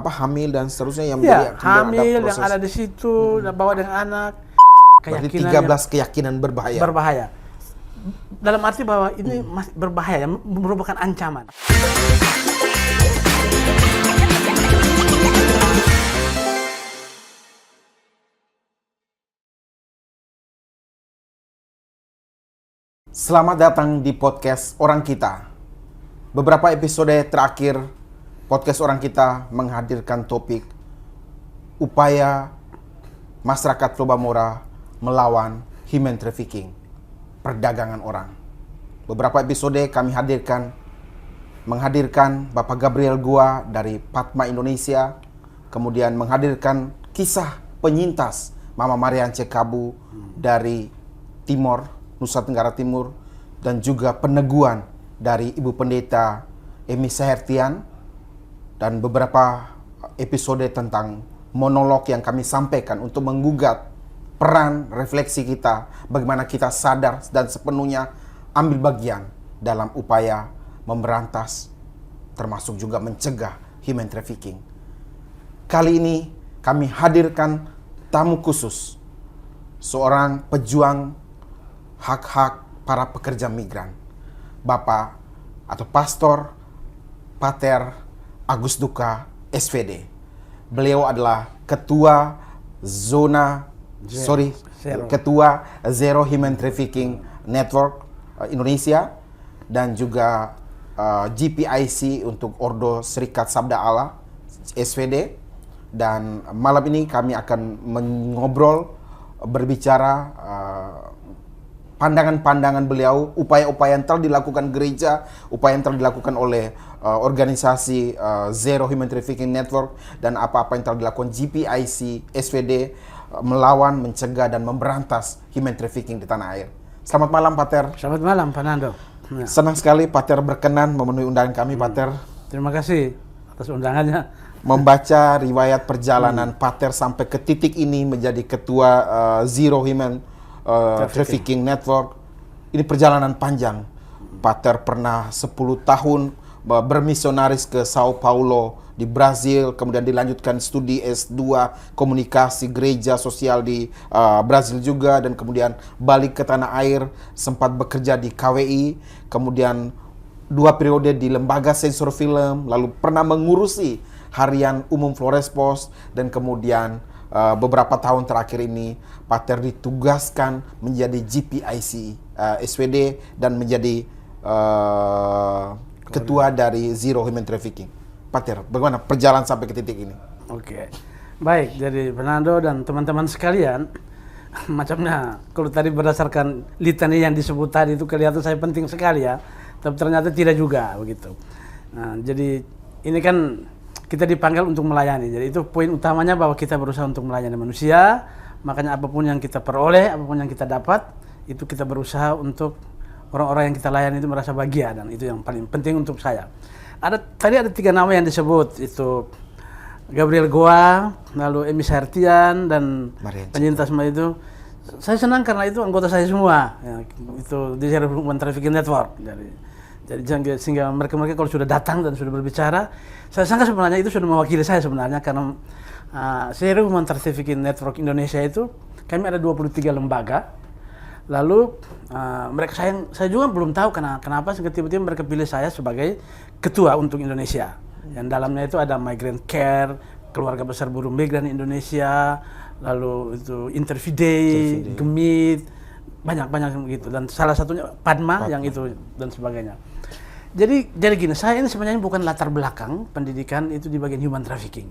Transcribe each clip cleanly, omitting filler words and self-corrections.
hamil dan seterusnya yang ya, menjadi hamil yang ada di situ, bawa dengan anak. Berarti 13 keyakinan berbahaya. Berbahaya. Dalam arti bahwa ini masih berbahaya, merupakan ancaman. Selamat datang di podcast Orang Kita. Beberapa episode terakhir, podcast Orang Kita menghadirkan topik upaya masyarakat Lobamora melawan human trafficking, perdagangan orang. Beberapa episode kami menghadirkan Bapak Gabriel Gua dari Padma Indonesia, kemudian menghadirkan kisah penyintas Mama Marian Cekabu dari Timor, Nusa Tenggara Timur, dan juga peneguhan dari Ibu Pendeta Emi Sahertian, dan beberapa episode tentang monolog yang kami sampaikan untuk menggugat peran refleksi kita, bagaimana kita sadar dan sepenuhnya ambil bagian dalam upaya memberantas termasuk juga mencegah human trafficking. Kali ini kami hadirkan tamu khusus, seorang pejuang hak-hak para pekerja migran, Bapak atau Pastor Pater Agus Duka SVD. Beliau adalah Ketua Zero Human Trafficking Network Indonesia dan juga GPIC untuk Ordo Serikat Sabda Allah SVD. Dan malam ini kami akan berbicara pandangan-pandangan beliau, upaya-upaya yang telah dilakukan gereja, upaya yang telah dilakukan oleh organisasi Zero Human Trafficking Network, dan apa-apa yang telah dilakukan GPIC, SVD, melawan, mencegah, dan memberantas human trafficking di tanah air. Selamat malam, Pater. Selamat malam, Pak Nando. Ya. Senang sekali Pater berkenan memenuhi undangan kami, Pater. Terima kasih atas undangannya. Membaca riwayat perjalanan Pater sampai ke titik ini menjadi Ketua Zero Human Trafficking Network. Ini perjalanan panjang. Pater pernah 10 tahun bermisionaris ke Sao Paulo di Brazil, kemudian dilanjutkan studi S2 komunikasi gereja sosial di Brazil juga, dan kemudian balik ke tanah air, sempat bekerja di KWI, kemudian 2 periode di lembaga sensor film, lalu pernah mengurusi harian umum Flores Post, dan kemudian beberapa tahun terakhir ini Pater ditugaskan menjadi GPIC SVD dan menjadi ketua dari Zero Human Trafficking. Pater, bagaimana perjalanan sampai ke titik ini? Oke, baik. Jadi Fernando dan teman-teman sekalian, macamnya kalau tadi berdasarkan litani yang disebut tadi itu kelihatan saya penting sekali ya, tapi ternyata tidak juga begitu. Nah, jadi ini kan kita dipanggil untuk melayani. Jadi itu poin utamanya, bahwa kita berusaha untuk melayani manusia. Makanya apapun yang kita peroleh, apapun yang kita dapat, itu kita berusaha untuk orang-orang yang kita layani itu merasa bahagia, dan itu yang paling penting untuk saya. Tadi ada 3 nama yang disebut, itu Gabriel Goa, lalu Emi Sahertian, dan penyintas itu. Saya senang karena itu anggota saya semua. Ya, itu di Zero Human Trafficking Network. Jadi sehingga mereka kalau sudah datang dan sudah berbicara, saya sangka sebenarnya itu sudah mewakili saya sebenarnya, karena Zero Human Trafficking Network Indonesia itu kami ada 23 lembaga. Lalu saya juga belum tahu kenapa tiba-tiba mereka pilih saya sebagai ketua untuk Indonesia. Yang dalamnya itu ada Migrant Care, Keluarga Besar Buruh Migran Indonesia, lalu itu Interfidei, Gemit, banyak begitu, dan salah satunya Padma yang itu dan sebagainya. Jadi gini, saya ini sebenarnya bukan latar belakang pendidikan itu di bagian human trafficking.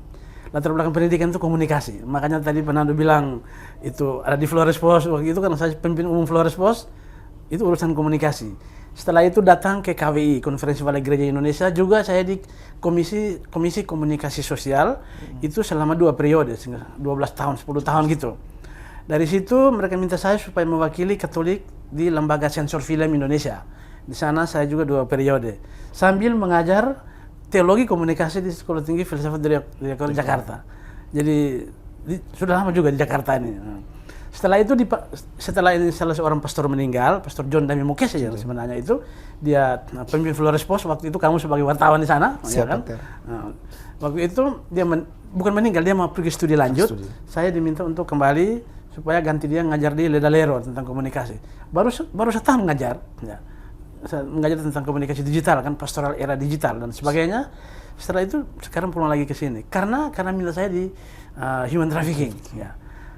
Latar belakang pendidikan itu komunikasi. Makanya tadi Fernando bilang itu ada di Flores Post, waktu itu kan saya pemimpin umum Flores Post, itu urusan komunikasi. Setelah itu datang ke KWI, Konferensi Wali Gereja Indonesia, juga saya di komisi komunikasi sosial, itu selama 2 periode, 12 tahun, 10 tahun gitu. Dari situ mereka minta saya supaya mewakili Katolik di Lembaga Sensor Film Indonesia. Di sana saya juga 2 periode, sambil mengajar teologi komunikasi di Sekolah Tinggi Filsafat Diakonal Jakarta. Jadi sudah lama juga di Jakarta ini. Setelah itu setelah ini salah seorang pastor meninggal, Pastor John Dami Mukese yang sebenarnya itu dia pemimpin Flores Post waktu itu, kamu sebagai wartawan di sana, ya kan? Nah, waktu itu dia bukan meninggal, dia mau pergi studi lanjut. Saya diminta untuk kembali supaya ganti dia ngajar di Ledalero tentang komunikasi. Baru setahun ngajar, ya. Mengajar tentang komunikasi digital kan, pastoral era digital dan sebagainya. Setelah itu sekarang pulang lagi ke sini karena minat saya di human trafficking, ya.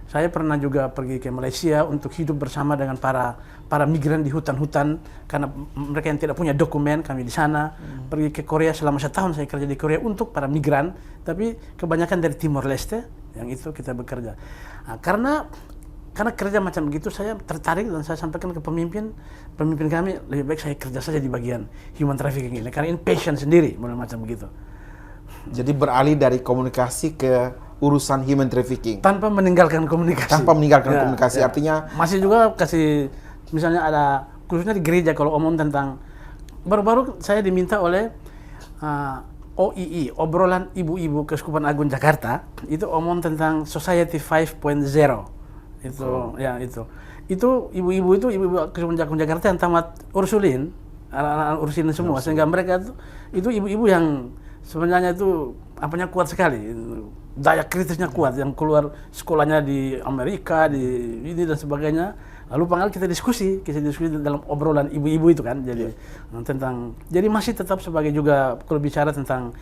Saya pernah juga pergi ke Malaysia untuk hidup bersama dengan para migran di hutan-hutan karena mereka yang tidak punya dokumen, kami di sana. Pergi ke Korea selama setahun saya kerja di Korea untuk para migran, tapi kebanyakan dari Timor Leste, yang itu kita bekerja. Nah, karena kerja macam begitu saya tertarik dan saya sampaikan ke pemimpin kami, lebih baik saya kerja saja di bagian human trafficking ini karena ini passion sendiri, macam begitu. Jadi beralih dari komunikasi ke urusan human trafficking tanpa meninggalkan komunikasi. Komunikasi artinya masih juga kasih, misalnya ada khususnya di gereja kalau omong tentang, baru-baru saya diminta oleh OII, obrolan ibu-ibu Keuskupan Agung Jakarta, itu omong tentang Society 5.0. Itu ya itu ibu-ibu Keuskupan Agung Jakarta yang tamat Ursulin, anak-anak Ursulin semua, sehingga mereka itu ibu-ibu yang sebenarnya itu apanya kuat sekali, daya kritisnya kuat, yang keluar sekolahnya di Amerika, di ini dan sebagainya. Lalu panggil kita diskusi dalam obrolan ibu-ibu itu kan, jadi jadi masih tetap sebagai juga kalau bicara tentang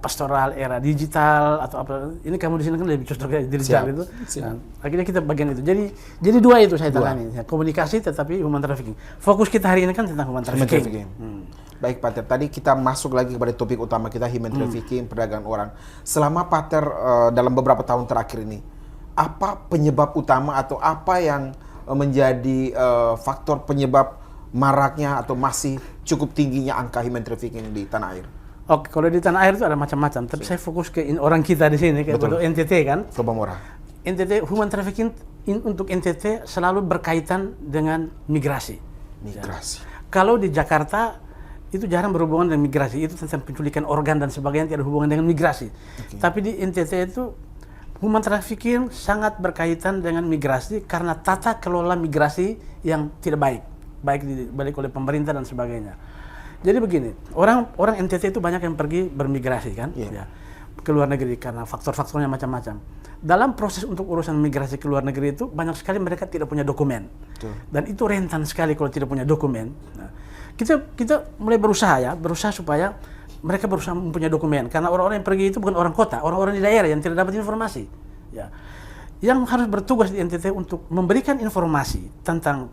pastoral era digital atau apa, ini kamu di sini kan lebih cocok ya digital itu. Nah, akhirnya kita bagian itu. Jadi dua itu saya tangani, ya, komunikasi tetapi human trafficking. Fokus kita hari ini kan tentang human trafficking. Baik Pak Ter, tadi kita masuk lagi kepada topik utama kita, human trafficking, perdagangan orang. Selama Pak Ter dalam beberapa tahun terakhir ini, apa penyebab utama atau apa yang menjadi faktor penyebab maraknya atau masih cukup tingginya angka human trafficking di tanah air? Oke, kalau di tanah air itu ada macam-macam, tapi saya fokus ke orang kita di sini, ke NTT kan. Sobamora. NTT, human trafficking untuk NTT selalu berkaitan dengan migrasi. Migrasi. Kalau di Jakarta itu jarang berhubungan dengan migrasi, itu tentang penculikan organ dan sebagainya, tidak ada hubungan dengan migrasi. Tapi di NTT itu human trafficking sangat berkaitan dengan migrasi karena tata kelola migrasi yang tidak baik oleh pemerintah dan sebagainya. Jadi begini, orang NTT itu banyak yang pergi bermigrasi kan, ya, ke luar negeri karena faktor-faktornya macam-macam. Dalam proses untuk urusan migrasi ke luar negeri itu banyak sekali mereka tidak punya dokumen. Dan itu rentan sekali kalau tidak punya dokumen. Nah, kita mulai berusaha supaya mereka berusaha mempunyai dokumen, karena orang-orang yang pergi itu bukan orang kota, orang-orang di daerah yang tidak dapat informasi, ya, yang harus bertugas di NTT untuk memberikan informasi tentang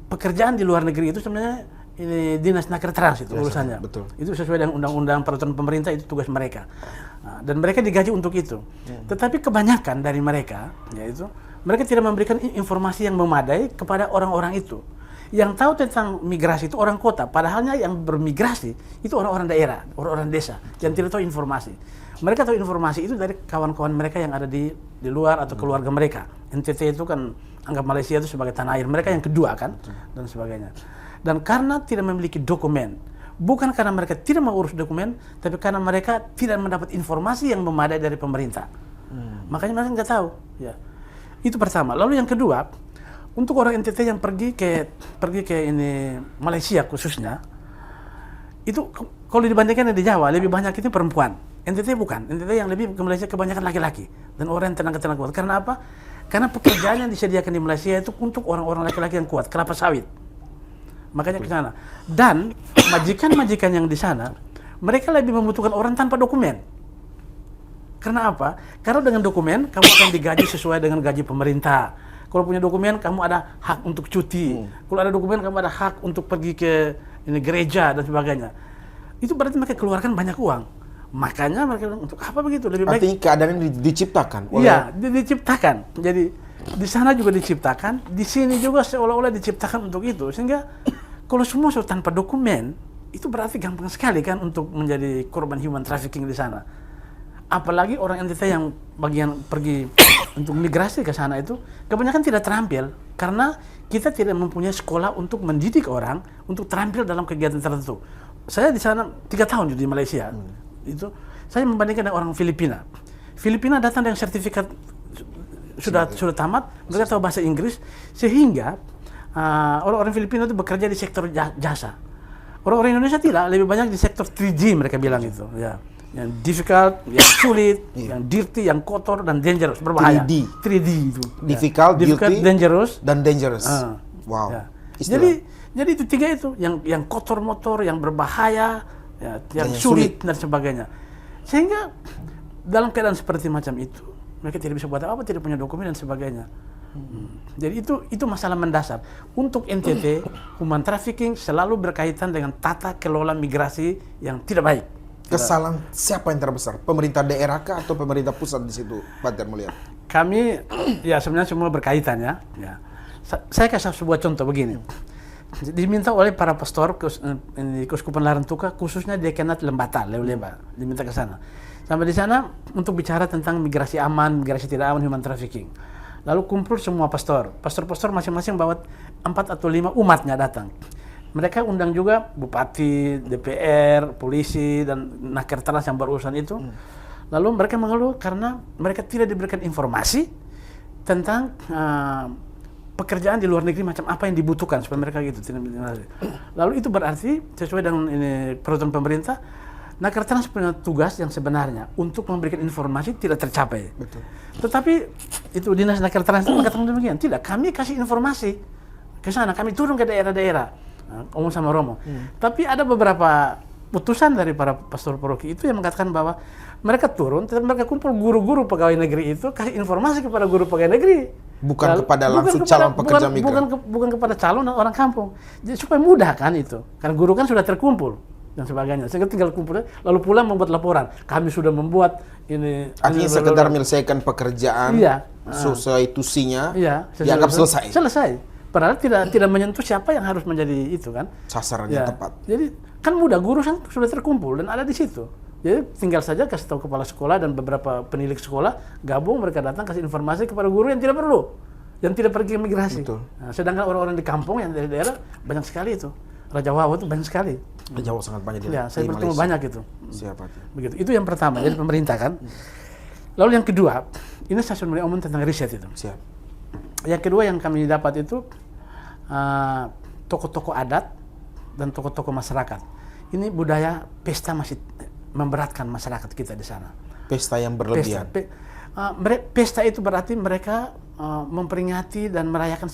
pekerjaan di luar negeri itu sebenarnya ini Dinas Naker Trans itu urusannya. Betul. Itu sesuai dengan undang-undang peraturan pemerintah, itu tugas mereka. Nah, dan mereka digaji untuk itu. Tetapi kebanyakan dari mereka, yaitu mereka tidak memberikan informasi yang memadai kepada orang-orang itu. Yang tahu tentang migrasi itu orang kota, padahalnya yang bermigrasi itu orang-orang daerah, orang-orang desa yang tidak tahu informasi. Mereka tahu informasi itu dari kawan-kawan mereka yang ada di luar atau keluarga mereka. NTT itu kan anggap Malaysia itu sebagai tanah air mereka yang kedua kan, dan sebagainya. Dan karena tidak memiliki dokumen, bukan karena mereka tidak mau urus dokumen, tapi karena mereka tidak mendapat informasi yang memadai dari pemerintah. Makanya mereka nggak tahu. Ya. Itu pertama. Lalu yang kedua, untuk orang NTT yang pergi ke ini Malaysia khususnya, itu kalau dibandingkan di Jawa lebih banyak itu perempuan. NTT bukan. NTT yang lebih ke Malaysia kebanyakan laki-laki dan orang yang tenaga kuat. Karena apa? Karena pekerjaan yang disediakan di Malaysia itu untuk orang-orang laki-laki yang kuat, kelapa sawit. Makanya ke sana. Dan majikan-majikan yang di sana, mereka lebih membutuhkan orang tanpa dokumen. Karena apa? Karena dengan dokumen kamu akan digaji sesuai dengan gaji pemerintah. Kalau punya dokumen, kamu ada hak untuk cuti. Kalau ada dokumen, kamu ada hak untuk pergi ke gereja dan sebagainya. Itu berarti mereka keluarkan banyak uang. Makanya mereka bilang, untuk apa begitu? Lebih baik. Artinya keadaan ini diciptakan oleh... Iya, diciptakan. Jadi di sana juga diciptakan, di sini juga seolah-olah diciptakan untuk itu. Sehingga kalau semua tanpa dokumen, itu berarti gampang sekali kan untuk menjadi korban human trafficking di sana. Apalagi orang NTT yang bagian pergi untuk migrasi ke sana itu kebanyakan tidak terampil karena kita tidak mempunyai sekolah untuk mendidik orang untuk terampil dalam kegiatan tertentu. Saya di sana 3 tahun di Malaysia. Itu saya membandingkan dengan orang Filipina. Filipina datang dengan sertifikat sudah tamat, mereka tahu bahasa Inggris, sehingga orang-orang Filipina itu bekerja di sektor jasa. Orang-orang Indonesia tidak, lebih banyak di sektor 3G mereka bilang itu, ya. Yang difficult, yang sulit, yang dirty, yang kotor dan dangerous, berbahaya. 3D itu. Difficult, dirty, dangerous, dan dangerous. Wow. Ya. Jadi itu 3 itu, yang kotor motor, yang berbahaya, ya, yang sulit dan sebagainya. Sehingga dalam keadaan seperti macam itu, mereka tidak bisa buat apa, tidak punya dokumen dan sebagainya. Jadi itu masalah mendasar. Untuk NTT, human trafficking selalu berkaitan dengan tata kelola migrasi yang tidak baik. Kesalahan siapa yang terbesar? Pemerintah daerah kah atau pemerintah pusat di situ, Pak Tiar melihat? Kami, ya sebenarnya semua berkaitan ya. Saya kasih sebuah contoh begini. Diminta oleh para pastor di Keuskupan Larantuka, khususnya Dekanat Lembata, Leba, diminta ke sana. Sampai di sana untuk bicara tentang migrasi aman, migrasi tidak aman, human trafficking. Lalu kumpul semua pastor masing-masing bawa 4 atau 5 umatnya datang. Mereka undang juga bupati, DPR, polisi, dan nakertalas yang berurusan itu. Lalu mereka mengeluh karena mereka tidak diberikan informasi tentang pekerjaan di luar negeri macam apa yang dibutuhkan supaya mereka gitu. Lalu itu berarti sesuai dengan peraturan pemerintah, nakertalas punya tugas yang sebenarnya untuk memberikan informasi tidak tercapai. Betul. Tetapi itu dinas nakertalas itu mengatakan demikian. Tidak, kami kasih informasi ke sana, kami turun ke daerah-daerah. Ngomong sama Romo. Tapi ada beberapa putusan dari para pastor paroki itu yang mengatakan bahwa mereka turun, tetapi mereka kumpul guru-guru pegawai negeri itu, kasih informasi kepada guru pegawai negeri. Bukan kepada langsung calon pekerja migran. Bukan kepada calon orang kampung. Jadi supaya mudah kan itu. Karena guru kan sudah terkumpul dan sebagainya. Sehingga tinggal kumpul, lalu pulang membuat laporan. Kami sudah membuat ini. Artinya sekedar menyelesaikan pekerjaan sesuai tusinya, dianggap selesai. Selesai. Padahal tidak menyentuh siapa yang harus menjadi itu kan. Sasarannya tepat. Jadi kan mudah, guru kan sudah terkumpul dan ada di situ. Jadi tinggal saja kasih tahu kepala sekolah dan beberapa penilik sekolah, gabung mereka datang kasih informasi kepada guru yang tidak perlu, yang tidak pergi ke migrasi. Nah, sedangkan orang-orang di kampung yang dari daerah banyak sekali itu. Raja Wawo itu banyak sekali. Raja Wawo sangat banyak di saya bertemu banyak itu. Siapa itu? Begitu. Itu yang pertama, jadi pemerintah kan. Lalu yang kedua, ini saya sudah mulai omong tentang riset itu. Siap. Yang kedua yang kami dapat itu tokoh-tokoh adat dan tokoh-tokoh masyarakat. Ini budaya pesta masih memberatkan masyarakat kita di sana. Pesta yang berlebihan. Pesta itu berarti mereka memperingati dan merayakan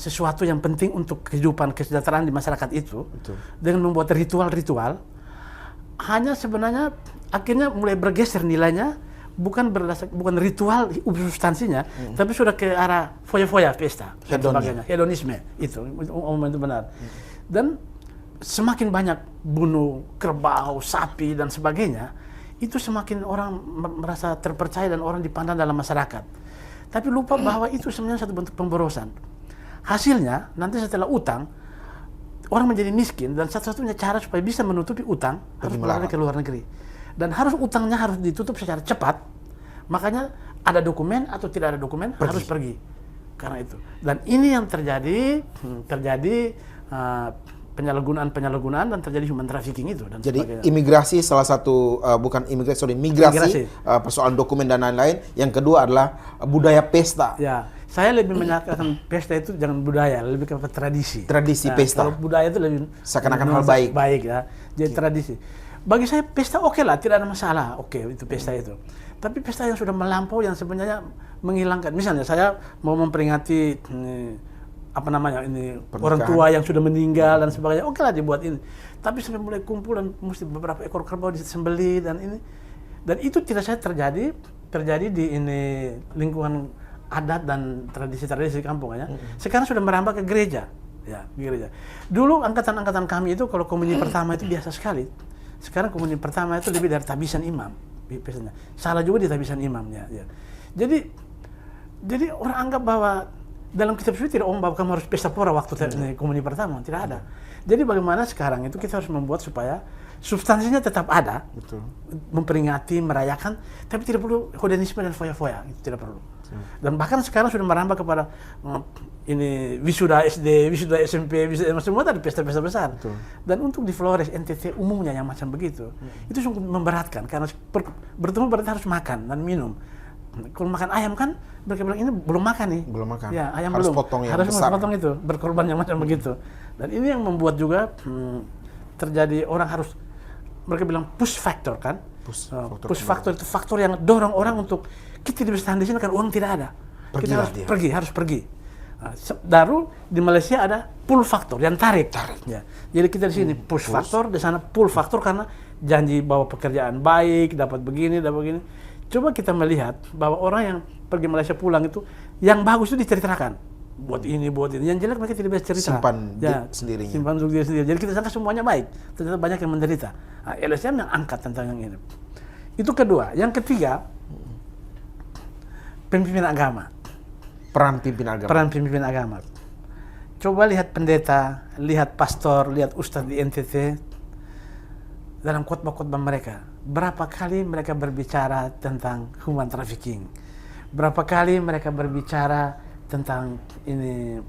sesuatu yang penting untuk kehidupan kesejahteraan di masyarakat itu. Betul. Dengan membuat ritual-ritual. Hanya sebenarnya akhirnya mulai bergeser nilainya, bukan ritual substansinya, tapi sudah ke arah foya-foya pesta dan sebagainya, hedonisme itu benar. Dan semakin banyak bunuh kerbau, sapi dan sebagainya, itu semakin orang merasa terpercaya dan orang dipandang dalam masyarakat. Tapi lupa bahwa itu sebenarnya satu bentuk pemborosan. Hasilnya nanti setelah utang, orang menjadi miskin dan satu-satunya cara supaya bisa menutupi utang harus melarikan ke luar negeri. Dan utangnya harus ditutup secara cepat. Makanya ada dokumen atau tidak ada dokumen harus pergi. Karena itu. Dan ini yang terjadi penyalahgunaan dan terjadi human trafficking itu dan jadi sebagainya. Imigrasi salah satu migrasi persoalan dokumen dan lain-lain. Yang kedua adalah budaya pesta. Ya, saya lebih menyatakan pesta itu jangan budaya, lebih ke tradisi. Tradisi pesta. Kalau budaya itu lebih seakan-akan hal baik. Baik ya. Jadi tradisi. Bagi saya pesta oke lah, tidak ada masalah. Oke, itu pesta itu. Tapi pesta yang sudah melampau yang sebenarnya menghilangkan. Misalnya saya mau memperingati orang tua yang sudah meninggal dan sebagainya. Oke lah dibuat ini. Tapi sampai mulai kumpul dan mesti beberapa ekor kerbau disembelih dan ini. Dan itu tidak saya terjadi di lingkungan adat dan tradisi-tradisi kampung ya. Sekarang sudah merambah ke gereja. Ya, gereja. Dulu angkatan-angkatan kami itu kalau komunitas pertama itu biasa sekali. Sekarang komunitas pertama itu lebih dari tabisan imam. Salah juga di tabisan imamnya. Ya. Jadi orang anggap bahwa dalam kitab suci tidak bahwa kamu harus pesta pora waktu komunitas pertama. Tidak ada. Jadi bagaimana sekarang itu kita harus membuat supaya substansinya tetap ada. Betul. Memperingati, merayakan, tapi tidak perlu hedonisme dan foya-foya. Itu tidak perlu. Dan bahkan sekarang sudah merambah kepada wisuda SD, wisuda SMP, wisuda semua tadi pesta-pesta besar. Betul. Dan untuk di Flores NTT umumnya yang macam begitu, itu sungguh memberatkan karena bertemu berarti harus makan dan minum. Kalau makan ayam kan mereka bilang ini belum makan nih. Belum makan. Ya, ayam Harus belum. potong yang Harus besar. potong itu, berkorban yang macam begitu. Dan ini yang membuat juga terjadi orang harus, mereka bilang push factor kan. Push factor itu faktor yang dorong orang untuk kita tidak bisa tahan di sini kan uang tidak ada. Kita harus pergi. Baru di Malaysia ada pull faktor yang tarik. Ya. Jadi kita di sini push faktor, di sana pull faktor karena janji bahwa pekerjaan baik, dapat begini. Coba kita melihat bahwa orang yang pergi Malaysia pulang itu yang bagus itu diceritakan. Buat ini. Yang jelek mereka tidak bisa cerita. Simpan sendirinya. Simpan untuk diri sendiri. Jadi kita sangka semuanya baik. Ternyata banyak yang menderita. Nah, LSM yang angkat tentang yang ini. Itu kedua. Yang ketiga, pemimpin agama. Peran pemimpin agama. Coba lihat pendeta, lihat pastor, lihat ustadz di NTT dalam khotbah-khotbah mereka. Berapa kali mereka berbicara tentang human trafficking? Berapa kali mereka berbicara tentang ini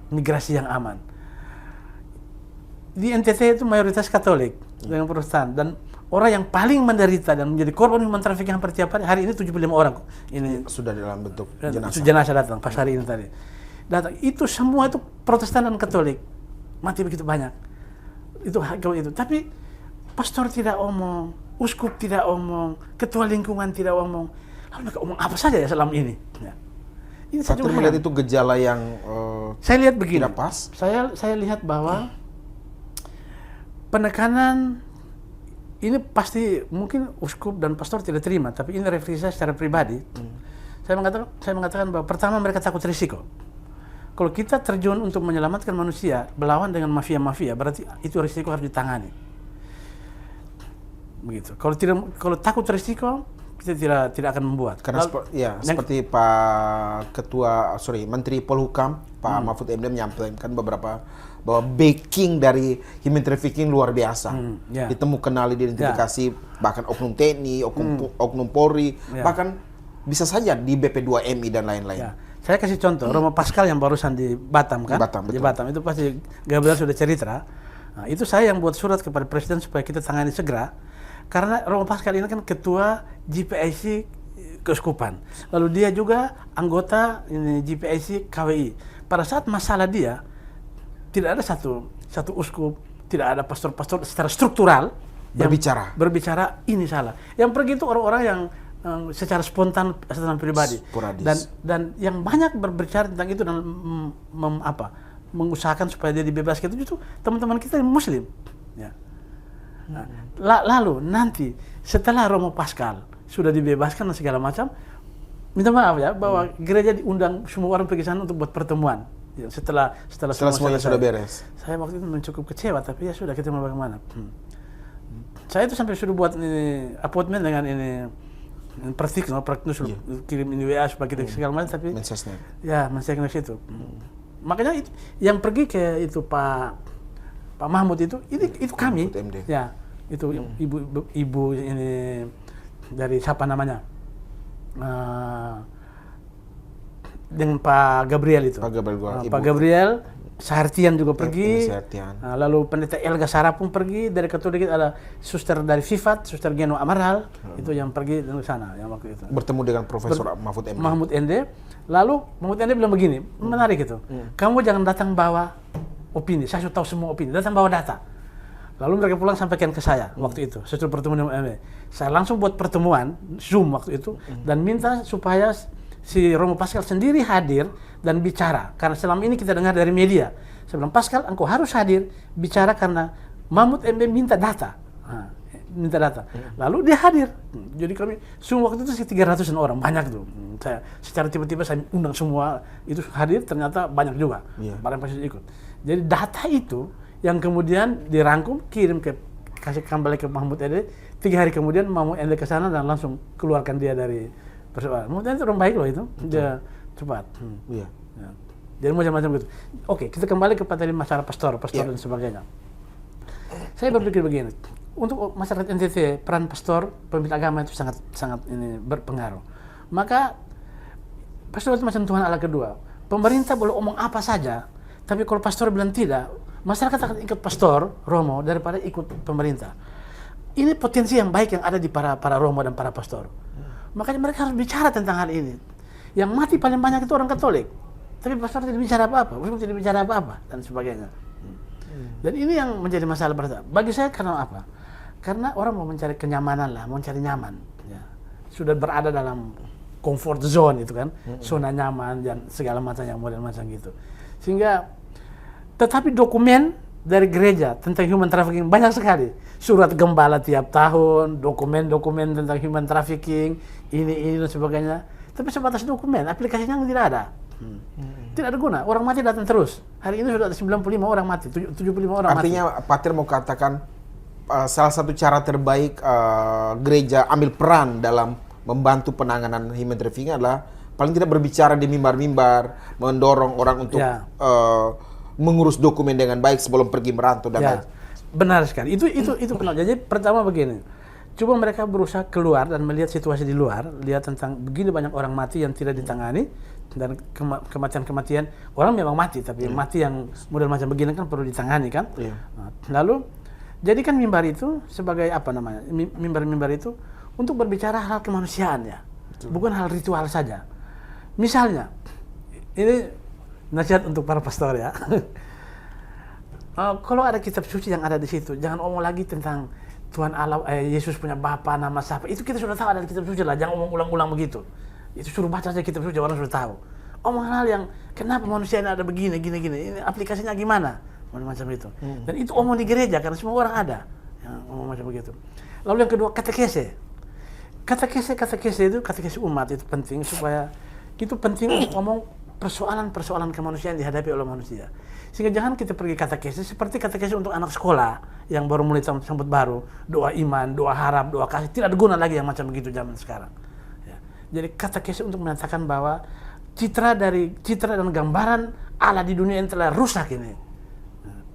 migrasi yang aman? Di NTT itu mayoritas Katolik dengan Protestan dan orang yang paling menderita dan menjadi korban human trafficking hampir tiap hari ini 75 orang. Ini sudah dalam bentuk jenazah datang pas hari ini tadi. Datang itu semua itu Protestan dan Katolik. Mati begitu banyak. Itu. Tapi pastor tidak omong, uskup tidak omong, ketua lingkungan tidak omong. Lalu mereka omong apa saja ya selama ini? Ya. Ini saya melihat itu gejala yang saya lihat begini. Tidak pas. Saya lihat bahwa penekanan ini pasti mungkin uskup dan pastor tidak terima, tapi ini refleksi saya secara pribadi. Saya mengatakan bahwa pertama mereka takut risiko. Kalau kita terjun untuk menyelamatkan manusia, melawan dengan mafia-mafia, berarti itu risiko harus ditangani. Begitu. Kalau takut risiko, kita tidak akan membuat. Karena seperti Pak Menteri Polhukam, Pak Mahfud MD menyampaikan bahwa backing dari human trafficking luar biasa. Ditemukan, diidentifikasi bahkan oknum TNI, oknum Polri, bahkan bisa saja di BP2MI dan lain-lain. Saya kasih contoh, Romo Pascal yang barusan di Batam kan? Di Batam, itu pasti Gabriel sudah cerita. Nah, itu saya yang buat surat kepada Presiden supaya kita tangani segera. Karena Romo Pascal ini kan ketua GPIC Keuskupan. Lalu dia juga anggota GPIC KWI. Pada saat masalah dia, tidak ada satu uskup, tidak ada pastor-pastor secara struktural berbicara ini salah. Yang pergi itu orang-orang yang secara spontan pribadi. Dan yang banyak berbicara tentang itu dan mengusahakan supaya dia dibebaskan itu justru teman-teman kita yang Muslim. Ya. Nah, lalu nanti setelah Romo Pascal sudah dibebaskan dan segala macam, minta maaf ya bahwa gereja diundang semua orang pergi sana untuk buat pertemuan. Ya, setelah semuanya sudah beres. Saya waktu itu cukup kecewa, tapi ya sudah, kita mau bagaimana. Saya itu sampai sudah buat ini appointment dengan ini praktikno sudah kirim ini WA supaya kita segala macam, tapi mensesnek. Ya, mensesnek itu. Makanya itu, yang pergi ke itu Pak Mahmud itu kami. Ya, itu ibu ini dari siapa namanya? Dengan Pak Gabriel itu. Pak Gabriel, Sahartian juga pergi. Nah, lalu Pendeta Elga Sarah pun pergi. Dari Katolik ada suster dari Fifat, suster Geno Amaral, itu yang pergi dari sana yang waktu itu. Bertemu dengan Profesor Mahmud MD. Lalu Mahmud MD bilang begini, menarik itu. Kamu jangan datang bawa opini, saya sudah tahu semua opini, datang bawa data. Lalu mereka pulang sampaikan ke saya waktu itu, setelah pertemuan dengan MD. Saya langsung buat pertemuan Zoom waktu itu dan minta supaya si Romo Pascal sendiri hadir dan bicara, karena selama ini kita dengar dari media. Saya bilang, Pascal, engkau harus hadir bicara karena Mahmud MD minta data. Lalu dia hadir. Jadi kami semua waktu itu sekitar 300-an orang, banyak tuh. Saya secara tiba-tiba saya undang semua itu hadir, ternyata banyak juga. Barang pasti ikut. Jadi data itu yang kemudian dirangkum, kasih kembali ke Mahmud MD. 3 hari kemudian Mahmud MD ke sana dan langsung keluarkan dia dari persoalan. Mahmud MD itu orang baik loh itu. Dia cepat. Ya. Jadi macam-macam gitu. Oke, kita kembali kepada masalah pastor dan sebagainya. Saya berpikir begini, untuk masyarakat NTT peran pastor, pemimpin agama itu sangat ini berpengaruh. Maka pastor itu macam Tuhan Allah kedua. Pemerintah boleh omong apa saja, tapi kalau pastor bilang tidak, masyarakat akan ikut pastor Romo daripada ikut pemerintah. Ini potensi yang baik yang ada di para Romo dan para pastor. Makanya mereka harus bicara tentang hal ini. Yang mati paling banyak itu orang Katolik. Tapi pastor tidak bicara apa-apa, uskup tidak bicara apa-apa, dan sebagainya. Dan ini yang menjadi masalah berat. Bagi saya karena apa? Karena orang mau mencari kenyamanan lah, mau mencari nyaman. Ya. Sudah berada dalam comfort zone itu kan, zona nyaman dan segala macam yang model macam gitu. Sehingga, tetapi dokumen dari gereja tentang human trafficking banyak sekali. Surat gembala tiap tahun, dokumen-dokumen tentang human trafficking, ini dan sebagainya. Tapi sebatas dokumen, aplikasinya tidak ada. Tidak ada guna, orang mati datang terus. Hari ini sudah ada 95 orang mati, 75 orang mati. Artinya Pater mau katakan salah satu cara terbaik gereja ambil peran dalam membantu penanganan human trafficking adalah paling tidak berbicara di mimbar-mimbar, mendorong orang untuk mengurus dokumen dengan baik sebelum pergi merantau dan lain. Benar sekali. Itu benar. Jadi pertama begini. Coba mereka berusaha keluar dan melihat situasi di luar, lihat tentang begini banyak orang mati yang tidak ditangani dan kematian-kematian orang memang mati, tapi mati yang model macam begini kan perlu ditangani kan. Nah, lalu jadikan mimbar itu sebagai apa namanya? Mimbar-mimbar itu untuk berbicara hal kemanusiaan ya, bukan hal ritual saja. Misalnya, ini nasihat untuk para pastor ya. Kalau ada kitab suci yang ada di situ, jangan omong lagi tentang Tuhan Allah, Yesus punya Bapa, nama siapa. Itu kita sudah tahu ada di kitab suci lah, jangan omong ulang-ulang begitu. Itu suruh baca saja kitab suci, orang sudah tahu. Omong hal yang kenapa manusia ini ada begini, gini. Ini aplikasinya gimana? Macam itu. Dan itu omong di gereja karena semua orang ada yang omong macam begitu. Lalu yang kedua, katekese. Katekese itu katekese umat itu penting supaya itu penting untuk ngomong persoalan-persoalan kemanusiaan dihadapi oleh manusia. Sehingga jangan kita pergi katekese seperti katekese untuk anak sekolah yang baru mulai sambut baru, doa iman, doa harap, doa kasih, tidak ada guna lagi yang macam begitu zaman sekarang. Ya. Jadi katekese untuk menyatakan bahwa citra dan gambaran Allah di dunia yang telah rusak ini,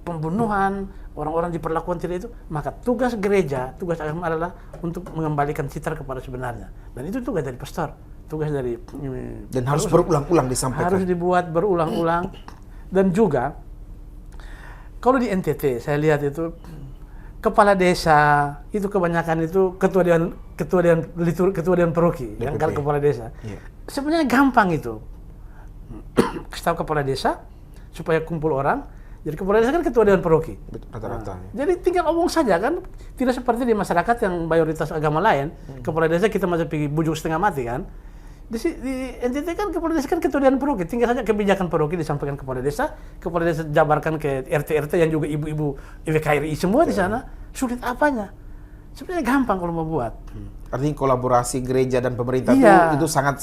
pembunuhan, orang-orang diperlakukan tidak itu, maka tugas gereja, tugas agama adalah untuk mengembalikan citra kepada sebenarnya. Dan itu tugas dari pastor, tugas dari dan harus berulang-ulang disampaikan. Harus dibuat berulang-ulang. Dan juga kalau di NTT saya lihat itu kepala desa itu kebanyakan itu ketua dewan paroki yang kan kepala desa. Sebenarnya gampang itu. Kasih tahu kepala desa supaya kumpul orang. Jadi kepala desa kan ketua dewan paroki. Rata-rata. Jadi tinggal omong saja kan, tidak seperti di masyarakat yang mayoritas agama lain. Kepala desa kita masih pergi bujuk setengah mati kan. Di NTT kan kepala desa kan ketua dewan paroki, tinggal saja kebijakan paroki disampaikan kepala desa jabarkan ke RT yang juga ibu-ibu IWKRI semua di sana. Sulit apanya? Sebenarnya gampang kalau mau buat. Artinya kolaborasi gereja dan pemerintah itu sangat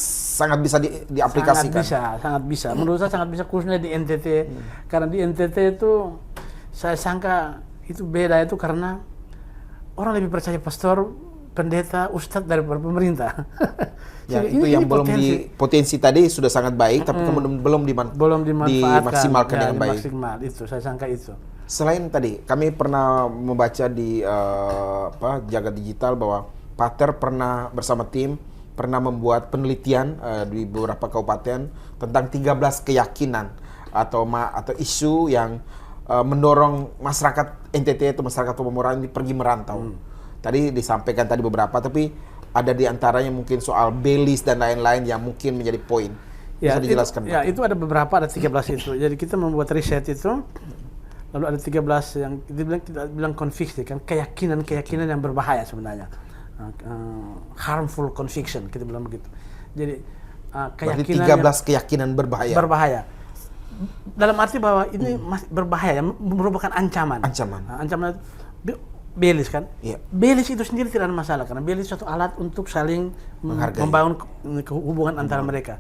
bisa diaplikasikan. Sangat bisa. Menurut saya sangat bisa khususnya di NTT. Karena di NTT itu saya sangka itu beda itu karena orang lebih percaya pastor, pendeta, ustadz daripada pemerintah. Ya, itu yang belum potensi tadi sudah sangat baik, tapi kemudian belum dimaksimalkan dengan baik. Itu saya sangka itu. Selain tadi, kami pernah membaca di Jagat Digital bahwa Pater pernah bersama tim membuat penelitian di beberapa kabupaten tentang 13 keyakinan atau isu yang mendorong masyarakat NTT atau masyarakat Pemurang ini pergi merantau. Tadi disampaikan beberapa, tapi ada di antaranya mungkin soal belis dan lain-lain yang mungkin menjadi poin. Bisa dijelaskan? Itu ada beberapa, ada 13 itu. Jadi kita membuat riset itu, lalu ada 13 yang kita bilang conviction, kan keyakinan yang berbahaya sebenarnya. Harmful conviction, kita bilang begitu. Jadi keyakinan 13 keyakinan berbahaya. Berbahaya. Dalam arti bahwa ini berbahaya, merupakan ancaman. Ancaman belis kan? Belis itu sendiri tidak ada masalah karena belis suatu alat untuk saling membangun hubungan antara mereka.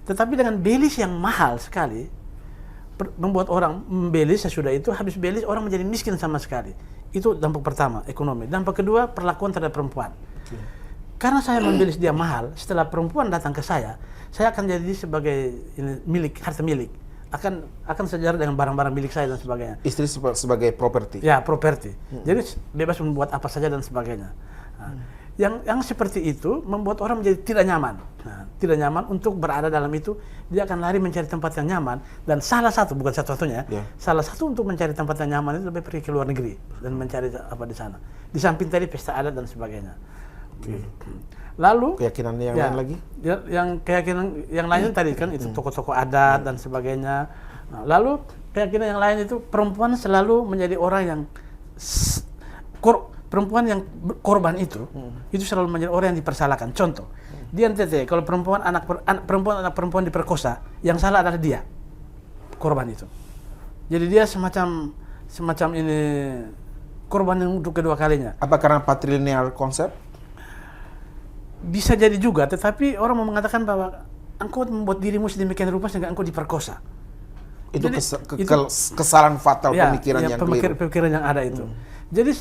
Tetapi dengan belis yang mahal sekali membuat orang membelis, sesudah itu habis belis orang menjadi miskin sama sekali. Itu dampak pertama, ekonomi. Dampak kedua, perlakuan terhadap perempuan. Karena saya membelis dia mahal, setelah perempuan datang ke saya akan jadi sebagai harta milik. Akan sejajar dengan barang-barang milik saya dan sebagainya. Istri sebagai properti. Ya, properti. Jadi bebas membuat apa saja dan sebagainya. Yang seperti itu membuat orang menjadi tidak nyaman. Tidak nyaman untuk berada dalam itu, dia akan lari mencari tempat yang nyaman. Dan salah satu, bukan satu-satunya, salah satu untuk mencari tempat yang nyaman itu lebih pergi ke luar negeri dan mencari apa di sana. Di samping tadi pesta adat dan sebagainya. Lalu Keyakinan yang lain lagi? Yang keyakinan yang lain tadi kan itu tokoh-tokoh adat dan sebagainya. Nah, lalu keyakinan yang lain itu perempuan selalu menjadi orang yang perempuan yang korban itu selalu menjadi orang yang dipersalahkan. Contoh, di NTT kalau anak perempuan diperkosa, yang salah adalah dia, korban itu. Jadi dia semacam ini korban yang untuk kedua kalinya. Apa karena patrilineal konsep? Bisa jadi juga, tetapi orang mau mengatakan bahwa engkau membuat dirimu sedemikian rupa sehingga engkau diperkosa. Itu Jadi, kesalahan fatal pemikiran yang keliru. Pemikiran yang ada itu. Jadi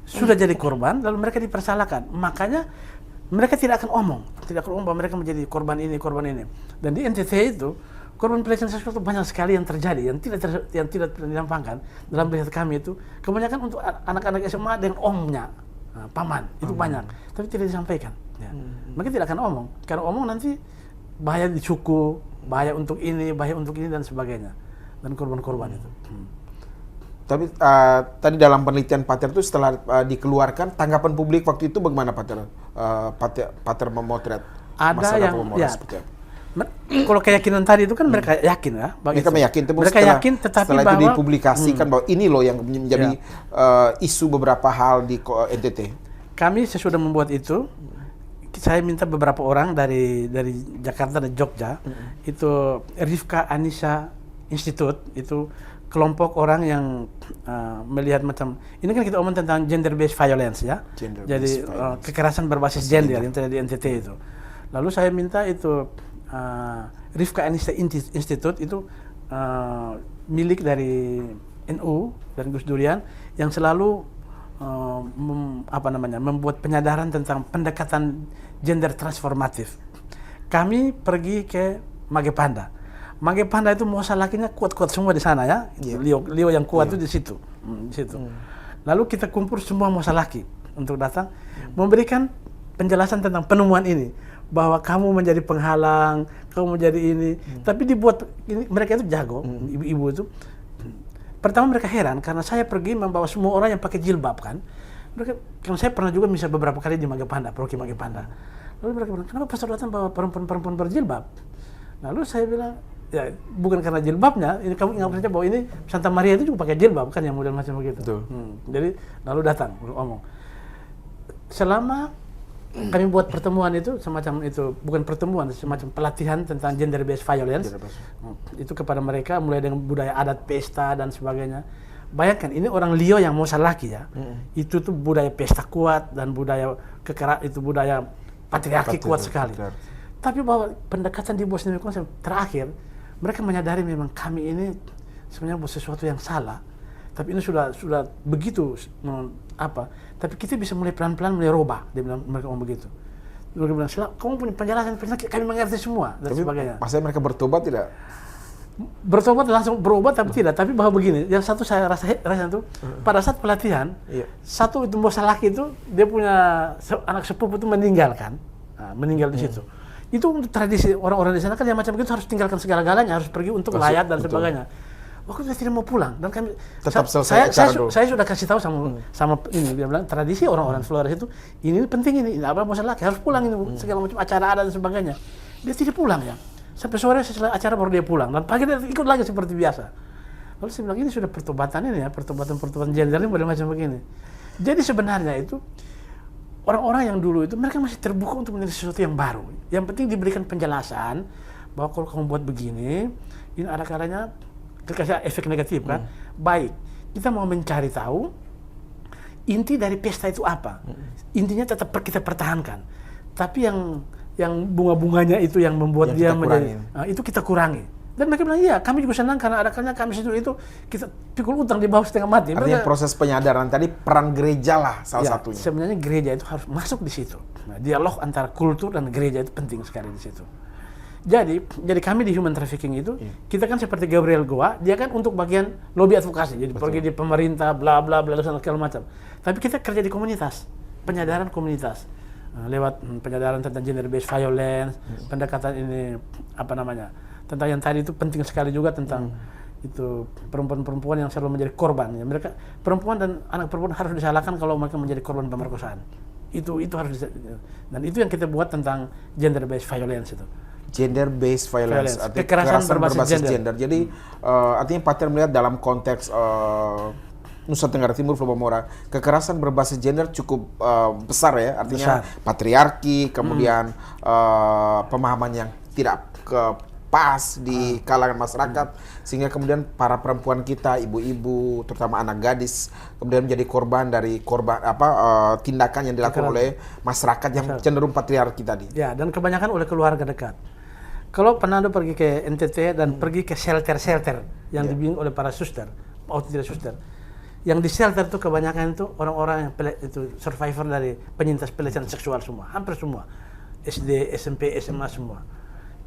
sudah jadi korban, lalu mereka dipersalahkan. Makanya mereka tidak akan omong bahwa mereka menjadi korban ini. Dan di NTT itu korban pelecehan seksual itu banyak sekali yang terjadi, yang tidak dinampakkan dalam melihat kami itu. Kebanyakan untuk anak-anak SMA dengan omnya, paman itu banyak, tapi tidak disampaikan. Ya. Mereka tidak akan omong, karena omong nanti bahaya di suku, bahaya untuk ini dan sebagainya, dan korban-korban itu. Tapi tadi dalam penelitian Pater itu setelah dikeluarkan, tanggapan publik waktu itu bagaimana Pater? Pater memotret Ada yang seperti apa? Kalau keyakinan tadi itu kan mereka yakin ya. Mereka yakin, tetapi setelah bahwa itu dipublikasikan bahwa ini loh yang menjadi isu beberapa hal di NTT. Kami sesudah membuat itu, saya minta beberapa orang dari Jakarta dan Jogja, itu Rifka Anissa Institute, itu kelompok orang yang melihat macam ini kan kita omong tentang gender based violence ya. Jadi kekerasan berbasis gender yang terjadi di NTT itu. Lalu saya minta itu Rifka Anissa Institute itu milik dari NU dan Gus Durian yang selalu membuat penyadaran tentang pendekatan gender transformatif. Kami pergi ke Mage Panda. Mage Panda itu muasa lakinya kuat-kuat semua di sana ya. Lio yang kuat itu di situ. Lalu kita kumpul semua muasa laki untuk datang memberikan penjelasan tentang penemuan ini, bahwa kamu menjadi penghalang, kamu menjadi ini. Tapi dibuat ini, mereka itu jago, ibu-ibu itu. Pertama mereka heran karena saya pergi membawa semua orang yang pakai jilbab kan. Karena saya pernah juga bisa beberapa kali di Mage Panda, Proki Mage Panda. Lalu mereka bilang, kenapa pastor datang bawa perempuan-perempuan berjilbab? Lalu saya bilang, ya bukan karena jilbabnya, ini kamu ingat saja bahwa ini Santa Maria itu juga pakai jilbab kan, yang model macam begitu. Jadi lalu datang ngomong. Selama kami buat pertemuan itu semacam itu, bukan pertemuan, semacam pelatihan tentang gender based violence. Itu kepada mereka mulai dengan budaya adat pesta dan sebagainya. Bayangkan ini orang Lio yang mau laki ya. Itu tuh budaya pesta kuat dan budaya itu budaya patriarki kuat sekali. Tapi bahwa pendekatan di bawah konsep terakhir mereka menyadari memang kami ini sebenarnya buat sesuatu yang salah. Tapi ini sudah begitu tapi kita bisa mulai pelan-pelan mulai robah, dia bilang, mereka ngomong begitu. Mereka bilang, kamu punya penjelasan, kami mengerti semua dan sebagainya. Maksudnya mereka bertobat tidak? Bertobat langsung berubah tapi tidak. Tapi bahwa begini, yang satu saya rasa itu pada saat pelatihan, satu itu bos laki itu dia punya anak sepupu itu meninggal di situ. Itu untuk tradisi orang-orang di sana kan yang macam begitu harus tinggalkan segala-galanya, harus pergi untuk layat dan sebagainya. Waktu dia tidak mau pulang dan kami tetap selesai saya sudah kasih tahu sama ini, dia bilang tradisi orang-orang Flores itu ini penting, ini apa bos laki harus pulang ini segala macam acara adat dan sebagainya. Dia tidak pulang ya. Sampai sore setelah acara baru dia pulang dan pagi dia ikut lagi seperti biasa. Lalu saya bilang ini sudah pertobatan ini ya, pertobatan gender ini model macam begini. Jadi sebenarnya itu orang-orang yang dulu itu mereka masih terbuka untuk menjadi sesuatu yang baru. Yang penting diberikan penjelasan bahwa kalau kamu buat begini, ini ada kalanya kasih efek negatif kan. Baik, kita mau mencari tahu inti dari pesta itu apa. Intinya tetap kita pertahankan. Tapi yang bunga-bunganya itu yang membuat dia menjadi itu kita kurangi. Dan mereka bilang, iya kami juga senang karena ada kalanya kami situ itu kita pikul utang di bawah setengah mati. Artinya proses penyadaran tadi peran gereja lah salah satunya. Sebenarnya gereja itu harus masuk di situ. Nah, dialog antara kultur dan gereja itu penting sekali di situ. Jadi kami di human trafficking itu kita kan seperti Gabriel Goa, dia kan untuk bagian lobby advokasi. Jadi pergi di pemerintah bla bla bla segala macam. Tapi kita kerja di komunitas, penyadaran komunitas. Lewat penyadaran tentang gender based violence, pendekatan ini tentang yang tadi itu penting sekali juga tentang itu perempuan-perempuan yang selalu menjadi korban. Ya, mereka perempuan dan anak perempuan harus disalahkan kalau mereka menjadi korban pemerkosaan. Itu harus dan itu yang kita buat tentang gender based violence itu. Gender based violence, artinya kekerasan berbasis gender. Jadi artinya Pater melihat dalam konteks Nusa Tenggara Timur, Flobamora, kekerasan berbasis gender cukup besar ya, artinya patriarki, kemudian pemahaman yang tidak pas di kalangan masyarakat, sehingga kemudian para perempuan kita, ibu-ibu, terutama anak gadis, kemudian menjadi korban dari tindakan yang dilakukan oleh masyarakat yang cenderung patriarki tadi. Ya, dan kebanyakan oleh keluarga dekat. Kalau Fernando pergi ke NTT dan pergi ke shelter-shelter yang dibimbing oleh para suster, atau tidak suster, yang di shelter itu kebanyakan itu orang-orang yang itu survivor dari penyintas pelecehan seksual semua, hampir semua, SD, SMP, SMA semua.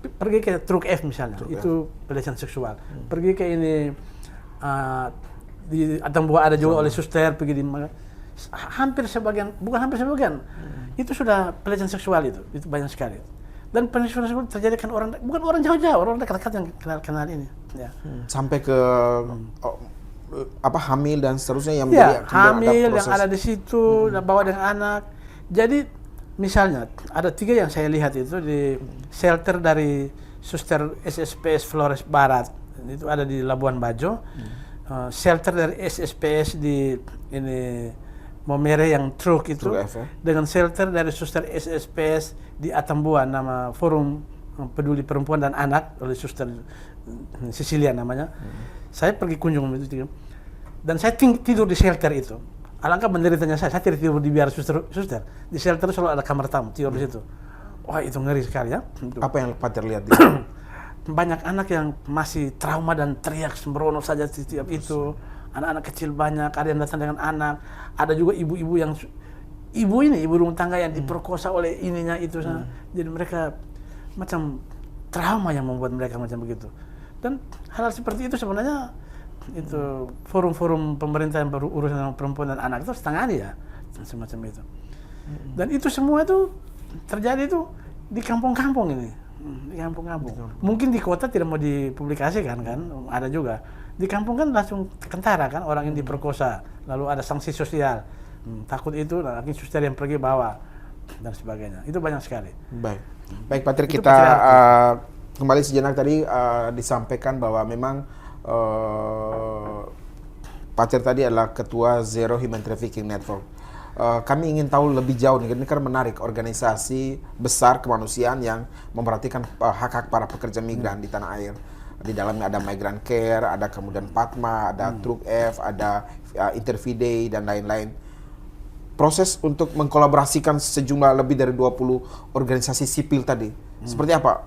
Pergi ke Truk F misalnya, itu pelecehan seksual. Pergi ke ini di Atambua ada juga oleh suster, pergi di hampir sebagian, bukan hampir sebagian, itu sudah pelecehan seksual itu banyak sekali. Dan pelecehan seksual terjadi kan bukan orang jauh-jauh, orang dekat-dekat yang kenal ini. Ya. Sampai ke hamil dan seterusnya yang hamil yang ada di situ, bawa dengan anak. Jadi misalnya, ada 3 yang saya lihat itu di shelter dari Suster SSPS Flores Barat, itu ada di Labuan Bajo, shelter dari SSPS di ini Momere yang Truk itu, dengan shelter dari Suster SSPS di Atambua, nama Forum Peduli Perempuan dan Anak oleh Suster Cecilia namanya. Saya pergi kunjung itu, dan saya tidur di shelter itu. Alangkah menderitanya saya tidak tidur di biara suster. Di shelter selalu ada kamar tamu, tidur di situ. Wah, itu ngeri sekali ya. Apa yang Pater lihat di Banyak anak yang masih trauma dan teriak sembrono saja setiap itu. Anak-anak kecil banyak, ada yang datang dengan anak. Ada juga ibu-ibu yang ibu rumah tangga yang diperkosa oleh ininya itu. Jadi mereka macam trauma yang membuat mereka macam begitu. Dan hal seperti itu sebenarnya itu forum-forum pemerintah yang berurusan dengan perempuan dan anak itu harus tangani ya, semacam itu. Dan itu semua itu terjadi itu di kampung-kampung ini, di kampung-kampung. Mungkin di kota tidak mau dipublikasikan kan, ada juga. Di kampung kan langsung kentara kan, orang yang diperkosa, lalu ada sanksi sosial. Takut itu, nanti suster yang pergi bawa dan sebagainya. Itu banyak sekali. Baik Pater, kita kembali sejenak tadi disampaikan bahwa memang Pater tadi adalah ketua Zero Human Trafficking Network. Kami ingin tahu lebih jauh nih, ini kan menarik, organisasi besar kemanusiaan yang memperhatikan hak-hak para pekerja migran di tanah air. Di dalamnya ada Migrant Care, ada kemudian Patma, ada Truk F, ada Interfide dan lain-lain. Proses untuk mengkolaborasikan sejumlah lebih dari 20 organisasi sipil tadi, seperti apa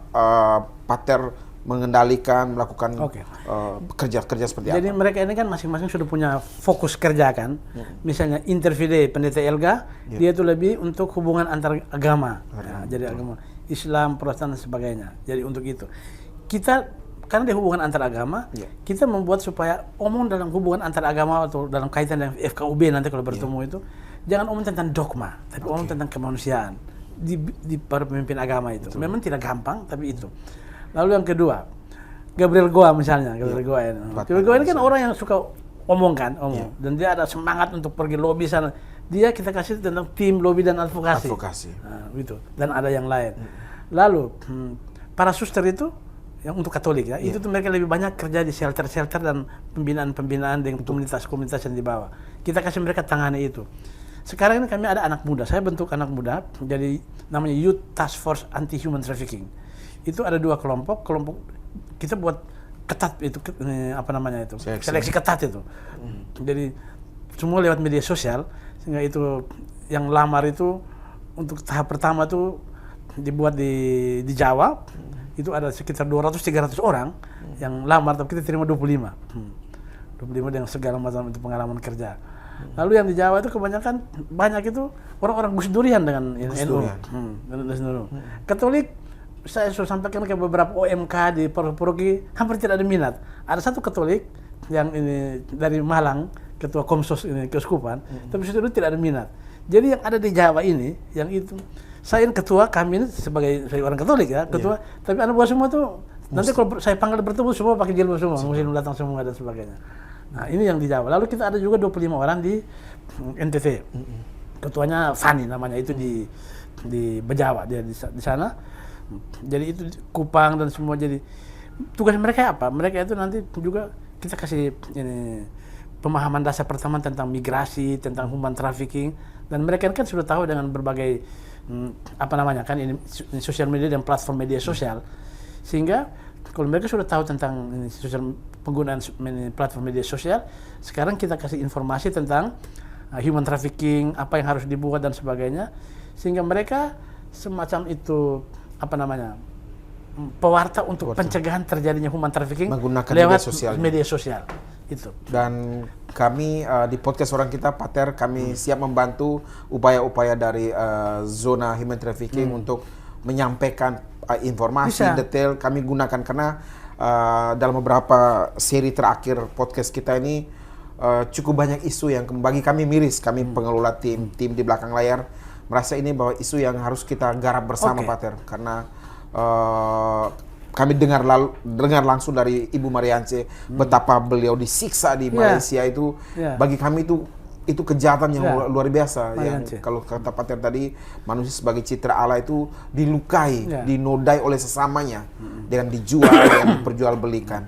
Pater mengendalikan, melakukan kerja-kerja seperti apa? Jadi mereka ini kan masing-masing sudah punya fokus kerja kan. Misalnya Interfide, Pendeta Elga, dia itu lebih untuk hubungan antar agama. Jadi agama Islam, Protestan dan sebagainya. Jadi untuk itu. Kita, karena dia hubungan antar agama, kita membuat supaya omong dalam hubungan antar agama atau dalam kaitan dengan FKUB nanti kalau bertemu itu, jangan omong tentang dogma, tapi omong tentang kemanusiaan di para pemimpin agama itu. Memang tidak gampang, tapi itu. Lalu yang kedua, Gabriel Goa misalnya, Gabriel Goa ini kan orang yang suka omong. Dan dia ada semangat untuk pergi lobby sana. Dia kita kasih tentang tim lobby dan advokasi. Nah, gitu. Dan ada yang lain. Lalu para suster itu yang untuk Katolik ya, itu tuh mereka lebih banyak kerja di shelter-shelter dan pembinaan-pembinaan dengan komunitas-komunitas yang di bawah. Kita kasih mereka tangani itu. Sekarang ini kami ada anak muda. Saya bentuk anak muda, jadi namanya Youth Task Force Anti Human Trafficking. Itu ada 2 kelompok kita buat ketat itu seleksi ketat itu. Jadi semua lewat media sosial, sehingga itu yang lamar itu untuk tahap pertama itu dibuat di Jawa, itu ada sekitar 200-300 orang yang lamar, tapi kita terima 25 dengan segala macam itu pengalaman kerja. Lalu yang di Jawa itu kebanyakan banyak itu orang-orang Gus Durian dengan NU. Katolik saya sudah sampaikan ke beberapa OMK di Paroki, hampir tidak ada minat. Ada satu Katolik yang ini dari Malang, ketua Komsos ini keuskupan, tapi itu tidak ada minat. Jadi yang ada di Jawa ini, yang itu saya ketua, kami ini sebagai orang Katolik ya, ketua, tapi anak buah semua tuh nanti kalau saya panggil bertemu semua pakai jilbab semua, muslim datang semua dan sebagainya. Nah, ini yang di Jawa. Lalu kita ada juga 25 orang di NTT. ketuanya Fani namanya, itu di Bejawa, dia di sana. Jadi itu Kupang dan semua. Jadi tugas mereka apa? Mereka itu nanti juga kita kasih ini pemahaman dasar pertama tentang migrasi, tentang human trafficking, dan mereka kan sudah tahu dengan berbagai apa namanya kan ini sosial media dan platform media sosial, sehingga kalau mereka sudah tahu tentang ini, penggunaan platform media sosial, sekarang kita kasih informasi tentang human trafficking, apa yang harus dibuat dan sebagainya, sehingga mereka semacam itu apa namanya pewarta untuk pencegahan terjadinya human trafficking menggunakan lewat media sosial itu. Dan kami di podcast Orang Kita, Pater, kami siap membantu upaya-upaya dari zona human trafficking untuk menyampaikan informasi detail. Kami gunakan karena dalam beberapa seri terakhir podcast kita ini cukup banyak isu yang bagi kami miris. Kami pengelola tim di belakang layar merasa ini bahwa isu yang harus kita garap bersama, Pater, karena kami dengar langsung dari Ibu Mariance betapa beliau disiksa di Malaysia itu. Bagi kami itu kejahatan yang luar biasa. Yang kalau kata Pater tadi, manusia sebagai citra Allah itu dilukai, dinodai oleh sesamanya dengan dijual, dengan diperjualbelikan.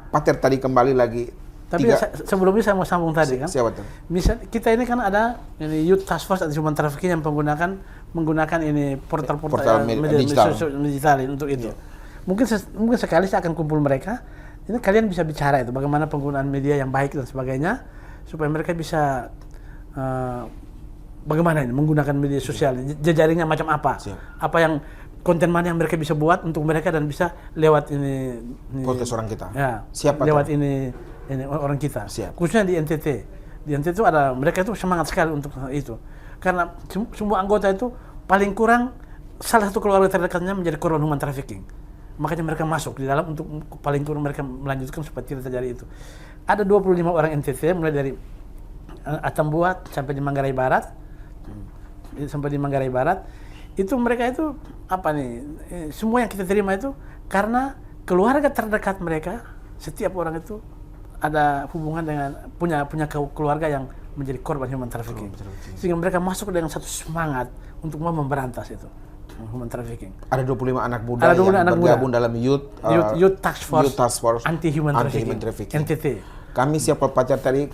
Pater tadi kembali lagi. Tapi sebelumnya saya mau sambung tadi kan. Siapa tuh? Misal kita ini kan ada ini Youth Task Force anti human trafficking yang menggunakan ini portal media digital untuk itu. Mungkin sekali saya akan kumpul mereka. Ini kalian bisa bicara itu bagaimana penggunaan media yang baik dan sebagainya supaya mereka bisa bagaimana ini menggunakan media sosial, jejaringnya macam apa, apa yang konten mana yang mereka bisa buat untuk mereka dan bisa lewat ini podcast Orang Kita. Ya, siapa lewat ini Orang Kita. Siap. Khususnya di NTT. Di NTT itu ada mereka itu semangat sekali untuk itu. Karena semua anggota itu paling kurang salah satu keluarga terdekatnya menjadi korban human trafficking. Makanya mereka masuk di dalam untuk paling kurang mereka melanjutkan supaya tidak terjadi itu. Ada 25 orang NTT mulai dari Atambuat sampai di Manggarai Barat. Sampai di Manggarai Barat. Itu mereka itu apa nih? Semua yang kita terima itu karena keluarga terdekat mereka, setiap orang itu ada hubungan dengan punya keluarga yang menjadi korban human trafficking. Sehingga mereka masuk dengan satu semangat untuk mau memberantas itu human trafficking. Ada 25 anak muda yang bergabung dalam Youth Task Force anti human trafficking. NTT. Kami siap Pater tadi,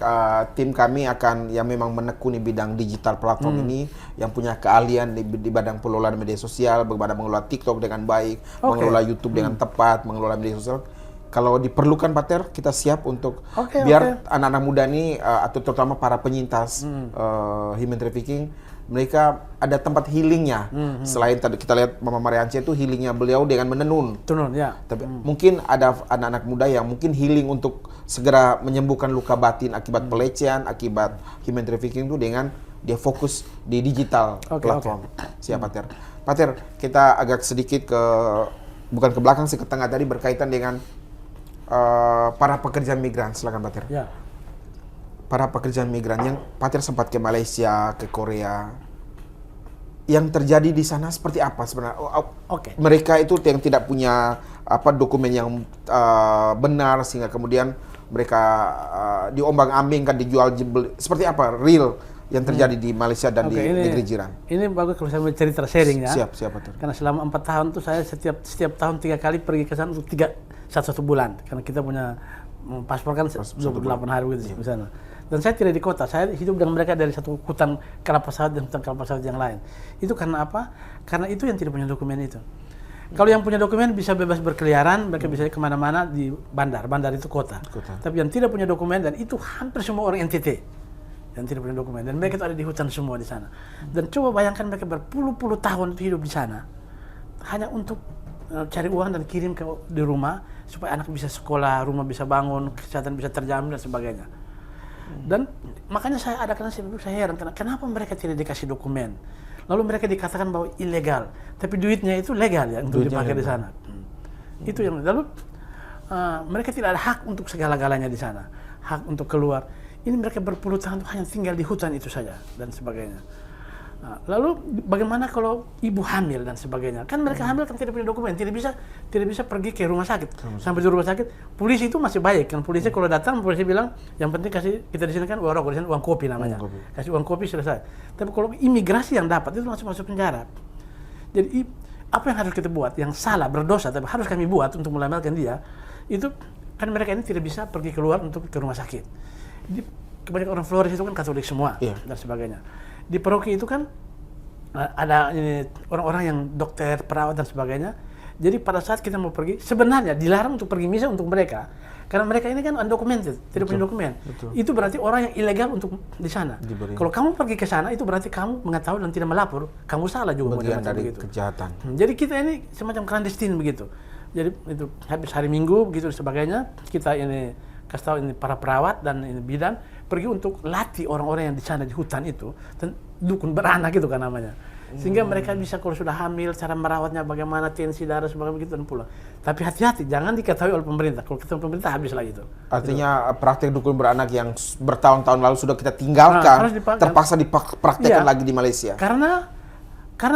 tim kami akan yang memang menekuni bidang digital platform ini, yang punya keahlian di bidang pengelolaan media sosial, bagaimana mengelola TikTok dengan baik, mengelola YouTube dengan tepat, mengelola media sosial. Kalau diperlukan, Pater, kita siap untuk biar anak-anak muda ini atau terutama para penyintas human trafficking, mereka ada tempat healingnya. Selain tadi kita lihat Mama Mariance itu healingnya beliau dengan menenun. Ya. Tapi mungkin ada anak-anak muda yang mungkin healing untuk segera menyembuhkan luka batin akibat pelecehan, akibat human trafficking itu dengan dia fokus di digital platform. Siap, Pater. Pater, kita agak sedikit bukan ke belakang sih, ke tengah tadi berkaitan dengan para pekerja migran. Silakan, Pater. Ya. Para pekerja migran yang Pater sempat ke Malaysia, ke Korea, yang terjadi di sana seperti apa sebenarnya? Mereka itu yang tidak punya dokumen yang benar sehingga kemudian mereka diombang-ambingkan, dijual beli. Seperti apa real yang terjadi di Malaysia dan di negeri jiran? Ini bagus kalau saya cerita sharing ya. Siap, Pater. Karena selama 4 tahun tuh saya setiap tahun 3 kali pergi ke sana untuk 1 bulan. Karena kita punya paspor kan 28 hari begitu di sana. Dan saya tidak di kota, saya hidup dengan mereka dari satu hutan kelapa sawit dan hutan kelapa sawit yang lain. Itu karena apa? Karena itu yang tidak punya dokumen itu. Kalau yang punya dokumen bisa bebas berkeliaran, mereka bisa kemana-mana di bandar itu kota. Tapi yang tidak punya dokumen, dan itu hampir semua orang NTT yang tidak punya dokumen, dan mereka itu ada di hutan semua di sana. Dan coba bayangkan mereka berpuluh-puluh tahun hidup di sana hanya untuk cari uang dan kirim di rumah supaya anak bisa sekolah, rumah bisa bangun, kesehatan bisa terjamin dan sebagainya. Dan makanya saya heran kenapa mereka tidak dikasih dokumen. Lalu mereka dikatakan bahwa ilegal, tapi duitnya itu legal ya untuk dipakai di sana. Itu yang lalu mereka tidak ada hak untuk segala-galanya di sana, hak untuk keluar. Ini mereka berpuluh tahun hanya tinggal di hutan itu saja dan sebagainya. Nah, lalu bagaimana kalau ibu hamil dan sebagainya? Kan mereka hamil kan tidak punya dokumen, tidak bisa pergi ke rumah sakit. Sampai di rumah sakit, polisi itu masih baik kan. Polisi kalau datang, polisi bilang yang penting kasih kita di sini kan uang rokok, di sini uang kopi namanya. Kasih uang kopi selesai. Tapi kalau imigrasi yang dapat itu langsung masuk penjara. Jadi apa yang harus kita buat? Yang salah, berdosa, tapi harus kami buat untuk melambatkan dia. Itu kan mereka ini tidak bisa pergi keluar untuk ke rumah sakit. Kebanyakan orang Flores itu kan Katolik semua dan sebagainya. Di paroki itu kan ada orang-orang yang dokter, perawat dan sebagainya. Jadi pada saat kita mau pergi, sebenarnya dilarang untuk pergi misa untuk mereka. Karena mereka ini kan undocumented, tidak punya dokumen. Itu berarti orang yang ilegal untuk di sana. Kalau kamu pergi ke sana, itu berarti kamu mengetahui dan tidak melapor, kamu salah juga. Bagian dari begitu. kejahatan. Jadi kita ini semacam clandestine begitu. Jadi itu habis hari Minggu begitu dan sebagainya, kita ini kasih tahu ini para perawat dan ini bidan pergi untuk latih orang-orang yang di sana di hutan itu, dan dukun beranak itu kan namanya. Sehingga mereka bisa kalau sudah hamil, cara merawatnya bagaimana, tensi darah sebagainya begitu dan pulang. Tapi hati-hati, jangan diketahui oleh pemerintah. Kalau ketahui pemerintah habis lagi itu. Artinya praktek dukun beranak yang bertahun-tahun lalu sudah kita tinggalkan, terpaksa dipraktekkan lagi di Malaysia. Karena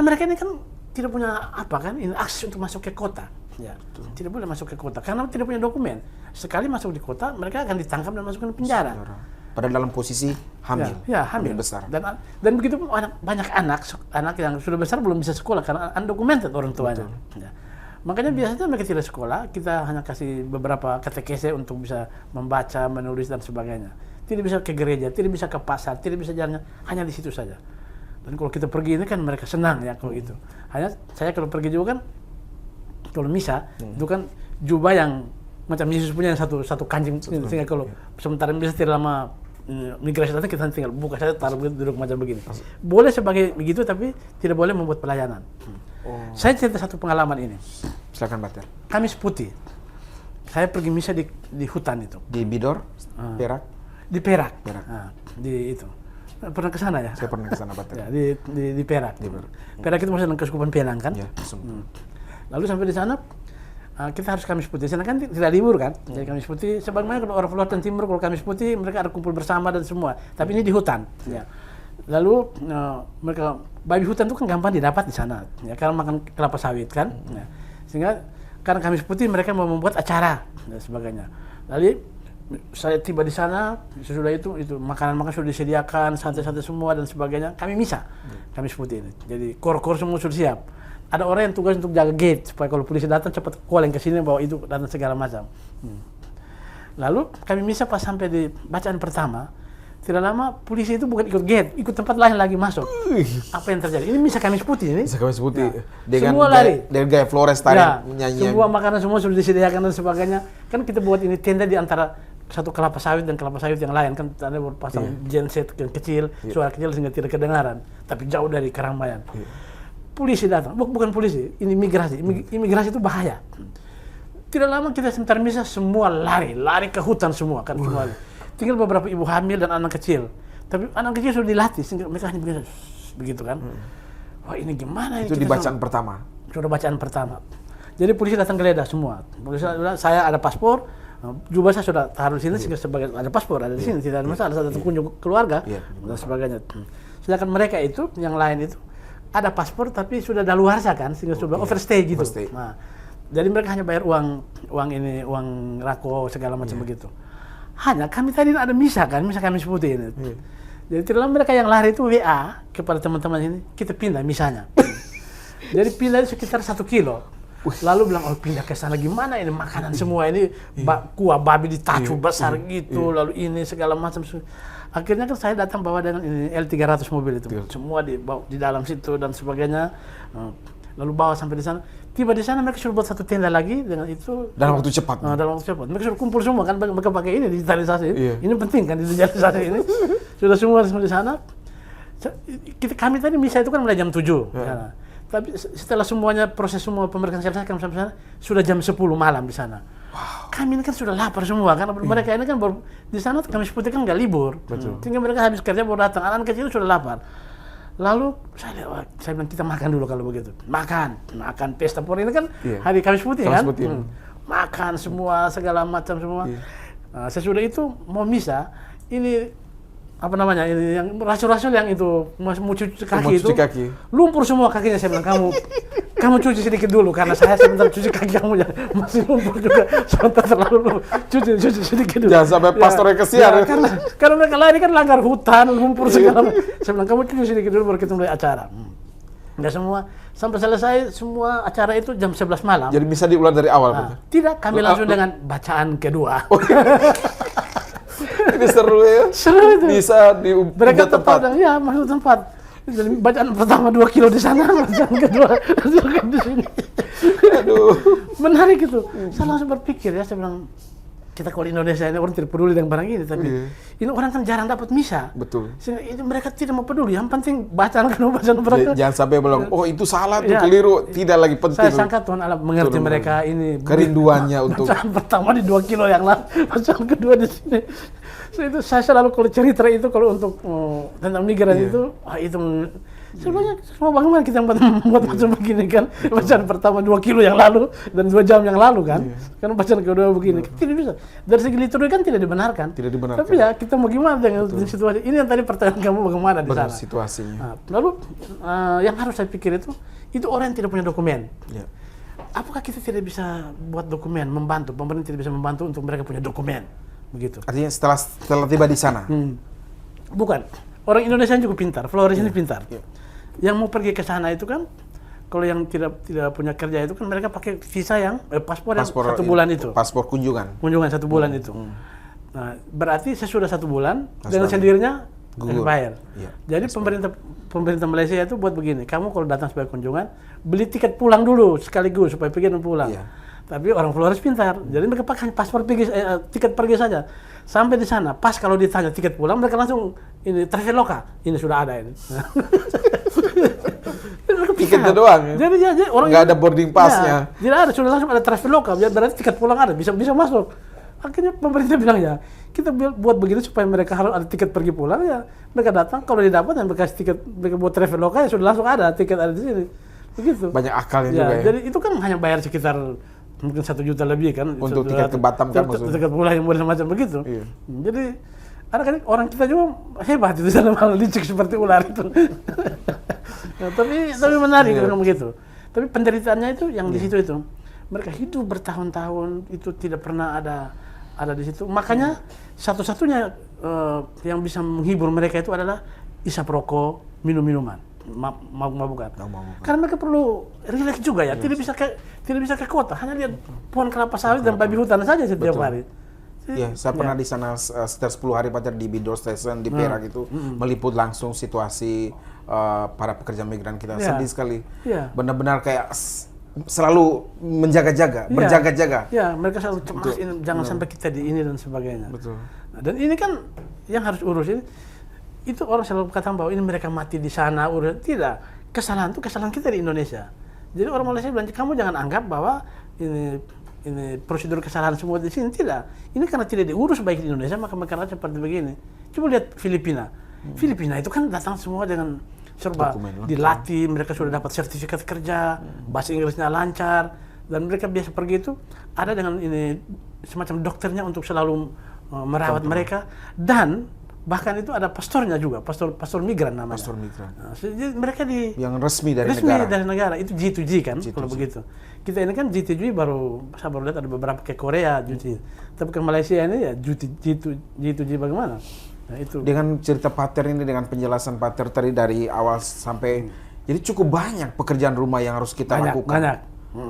mereka ini kan tidak punya ini akses untuk masuk ke kota. Ya, tidak boleh masuk ke kota karena tidak punya dokumen. Sekali masuk di kota, mereka akan ditangkap dan masukkan ke penjara. Padahal dalam posisi hamil. Ya, hamil besar. Dan begitu pun banyak anak yang sudah besar belum bisa sekolah karena undocumented orang tuanya. Ya. Makanya biasanya mereka tidak sekolah, kita hanya kasih beberapa katekese untuk bisa membaca, menulis dan sebagainya. Tidak bisa ke gereja, tidak bisa ke pasar, tidak bisa jalannya, hanya di situ saja. Dan kalau kita pergi ini kan mereka senang ya kalau itu. Hanya saya kalau pergi juga kan kalau misa itu kan jubah yang macam Yesus punya yang satu kancing, sehingga kalau sementara misa tidak lama migrasi datang kita tinggal buka saja taruh duduk macam begini. Boleh sebagai begitu tapi tidak boleh membuat pelayanan. Saya cerita satu pengalaman ini. Silakan Bater. Kamis Putih. Saya pergi misa di hutan itu. Di Bidor, Perak. Di Perak. Di itu. Pernah ke sana ya? Saya pernah ke sana Bater. Ya, di Perak. Perak itu masih dalam Keuskupan Penang kan? Ya, Lalu sampai di sana kita harus Kamis Putih. Sana kan tidak libur kan? Jadi Kamis Putih, sebagaimana kalau orang Selatan Timur kalau Kamis Putih mereka ada kumpul bersama dan semua. Tapi ini di hutan. Ya. Lalu mereka babi hutan itu kan gampang didapat di sana. Ya, karena makan kelapa sawit kan. Ya. Sehingga karena Kamis Putih mereka mau membuat acara dan sebagainya. Lalu saya tiba di sana, sesudah itu makanan sudah disediakan, santai-santai semua dan sebagainya. Kami misa Kamis Putih ini. Jadi kor-kor semua sudah siap. Ada orang yang tugas untuk jaga gate supaya kalau polisi datang cepat calling ke sini bawa itu dan segala macam. Lalu kami misa pas sampai di bacaan pertama, tidak lama polisi itu bukan ikut gate, ikut tempat lain lagi masuk. Apa yang terjadi? Ini misa Kamis Putih ini. Misa Kamis Putih. Ya. Dengan semua lari. Dengan gaya Flores tadi nyanyi. Semua makanan semua sudah disediakan dan sebagainya. Kan kita buat ini tenda di antara satu kelapa sawit dan kelapa sawit yang lain kan ada berpasang genset yang kecil, suara kecil sehingga tidak kedengaran, tapi jauh dari keramaian. Polisi datang, bukan polisi, ini imigrasi. Imigrasi itu bahaya. Tidak lama kita sebentar misa semua lari ke hutan semua kan semua. Tinggal beberapa ibu hamil dan anak kecil. Tapi anak kecil sudah dilatih sehingga mereka hanya begitu kan. Wah ini gimana ini? Itu di bacaan pertama. Sudah bacaan pertama. Jadi polisi datang geledah semua. Polisi saya ada paspor, jubah saya sudah taruh di sini sehingga sebagai ada paspor ada di sini tidak ada masalah. Saya datang kunjung keluarga dan sebagainya. Sedangkan mereka itu yang lain itu ada paspor tapi sudah daluarsa kan sehingga sudah overstay gitu. Nah, jadi mereka hanya bayar uang rako segala macam begitu. Hanya kami tadi ada misa kan, misa Kamis Putih ini. Jadi tidak lama mereka yang lari itu WA kepada teman-teman ini, kita pindah misanya. Jadi pindah sekitar 1 kilo. Lalu bilang, pindah ke sana gimana ini makanan semua ini kuah babi ditacu besar gitu, lalu ini segala macam. Akhirnya kan saya datang bawa dengan ini L300 mobil itu, semua di dalam situ dan sebagainya. Lalu bawa sampai di sana. Tiba di sana mereka suruh buat satu tenda lagi dengan itu. Dalam waktu cepat. Dalam waktu cepat. Mereka suruh kumpul semua kan, mereka pakai ini digitalisasi. Ini penting kan digitalisasi ini. Sudah semua di sana. Kami tadi misa itu kan mulai jam 7. Ya. Tapi setelah semuanya proses semua pemeriksaan selesai kami sampai sana sudah jam 10 malam di sana. Kami ini kan sudah lapar semua kan. Mereka ini kan baru di sana Kamis Putih kan nggak libur. Sehingga mereka habis kerja baru datang. Anak kecil sudah lapar. Lalu saya bilang kita makan dulu kalau begitu. Makan pesta pon ini kan hari Kamis Putih kan. Makan semua segala macam semua. Sesudah itu mau misa ini apa namanya ini yang rasul-rasul yang itu mau cuci kaki itu kaki. lumpur semua kakinya. Saya bilang kamu cuci sedikit dulu karena saya sebentar cuci kaki kamu ya masih lumpur juga sebentar terlalu cuci sedikit dulu. Jangan sampai pastornya kesian. Karena mereka lari kan langgar hutan, lumpur segala. Saya bilang kamu cuci sedikit dulu baru kita mulai acara. Nggak semua, sampai selesai semua acara itu jam 11 malam. Jadi bisa diulang dari awal? Tidak, kami langsung dengan bacaan kedua. Ini seru ya? Seru itu. Bisa mereka tempat. Ya, masuk tempat. Jadi bacaan pertama 2 kilo di sana, bacaan kedua di sini. Aduh. Menarik itu. Saya langsung berpikir ya, saya bilang, kita kalau Indonesia ini orang tidak peduli dengan barang ini, tapi ini orang kan jarang dapat misa. Betul. Sehingga itu mereka tidak mau peduli. Yang penting bacaan mereka. Jangan sampai bilang, oh itu salah, itu keliru. Tidak lagi penting. Saya sangka Tuhan Allah mengerti mereka ini. Kerinduannya untuk. Bacaan pertama di 2 kilo yang lalu, bacaan kedua di sini. Saya selalu kalau cerita itu kalau untuk tentang migran itu sebenarnya semua bagaimana kita membuat macam begini kan, bacaan pertama 2 kilo yang lalu dan 2 jam yang lalu kan, karena bacaan kedua begini tidak bisa. Dari segi liturgi kan tidak dibenarkan. Tapi ya kita mau gimana dengan situasi ini yang tadi pertanyaan kamu bagaimana di sana situasinya. Lalu yang harus saya pikir itu orang yang tidak punya dokumen. Apakah kita tidak bisa buat dokumen, membantu pemerintah tidak bisa membantu untuk mereka punya dokumen begitu? Artinya setelah tiba di sana. Bukan. Orang Indonesia cukup pintar, Flores ini pintar. Yang mau pergi ke sana itu kan, kalau yang tidak punya kerja itu kan mereka pakai visa yang paspor yang 1 bulan itu. Paspor kunjungan 1 bulan itu. Nah, berarti sesudah 1 bulan dengan sendirinya bayar. Jadi pemerintah Malaysia itu buat begini, kamu kalau datang sebagai kunjungan, beli tiket pulang dulu sekaligus supaya pergi dan pulang. Tapi orang Flores pintar, jadi mereka pakai paspor pergi, tiket pergi saja. Sampai di sana, pas kalau ditanya tiket pulang, mereka langsung ini Traveloka, ini sudah ada ini. Tiketnya doang. Jadi orang nggak ada boarding pass-nya. Tidak ada, sudah langsung ada Traveloka, berarti tiket pulang ada, bisa masuk. Akhirnya pemerintah bilang ya, kita buat begini supaya mereka harus ada tiket pergi pulang ya. Mereka datang, kalau didapat yang bekas tiket mereka buat Traveloka ya sudah langsung ada tiket ada di sini. Begitu. Banyak akalnya juga ya. Jadi itu kan hanya bayar sekitar mungkin 1 juta lebih kan untuk tiket ke Batam kan maksudnya. Tiket pulang yang macam begitu. Jadi ada kan orang kita juga hebat itu sana malah licik seperti ular itu. Tapi menarik kalau begitu. Tapi penderitaannya itu yang di situ itu. Mereka hidup bertahun-tahun itu tidak pernah ada di situ. Makanya satu-satunya yang bisa menghibur mereka itu adalah isap rokok, minum-minuman. Mabuk-mabukan. Karena mereka perlu rileks juga ya. Tidak bisa ke kota, hanya lihat pohon kelapa sawit dan babi hutan saja setiap hari. Iya, saya pernah di sana sekitar 10 hari Pater di Bidor Station di Perak itu meliput langsung situasi para pekerja migran kita. Sedih sekali. Benar-benar kayak selalu menjaga-jaga, berjaga-jaga. Ya, mereka selalu cemas jangan sampai kita di ini dan sebagainya. Betul. Nah, dan ini kan yang harus urus ini. Itu orang selalu katakan bahwa ini mereka mati di sana, tidak. Kesalahan itu kesalahan kita di Indonesia. Jadi orang Malaysia bilang, kamu jangan anggap bahwa ini prosedur kesalahan semua di sini, tidak. Ini karena tidak diurus baik di Indonesia, maka mereka seperti begini. Coba lihat Filipina. Filipina itu kan datang semua dengan serba dilatih, mereka sudah dapat sertifikat kerja, bahasa Inggrisnya lancar, dan mereka biasa pergi itu ada dengan ini semacam dokternya untuk selalu merawat mereka, dan bahkan itu ada pastornya juga, pastor migran namanya. Pastor migran. Nah, jadi mereka yang resmi dari negara. Itu G2G kan, kalau begitu. Kita ini kan G2G saya baru lihat ada beberapa ke Korea G2G. Tapi ke Malaysia ini ya G2G bagaimana? Nah, itu. Dengan cerita Pater ini, dengan penjelasan Pater tadi dari awal sampai, jadi cukup banyak pekerjaan rumah yang harus kita lakukan. Banyak.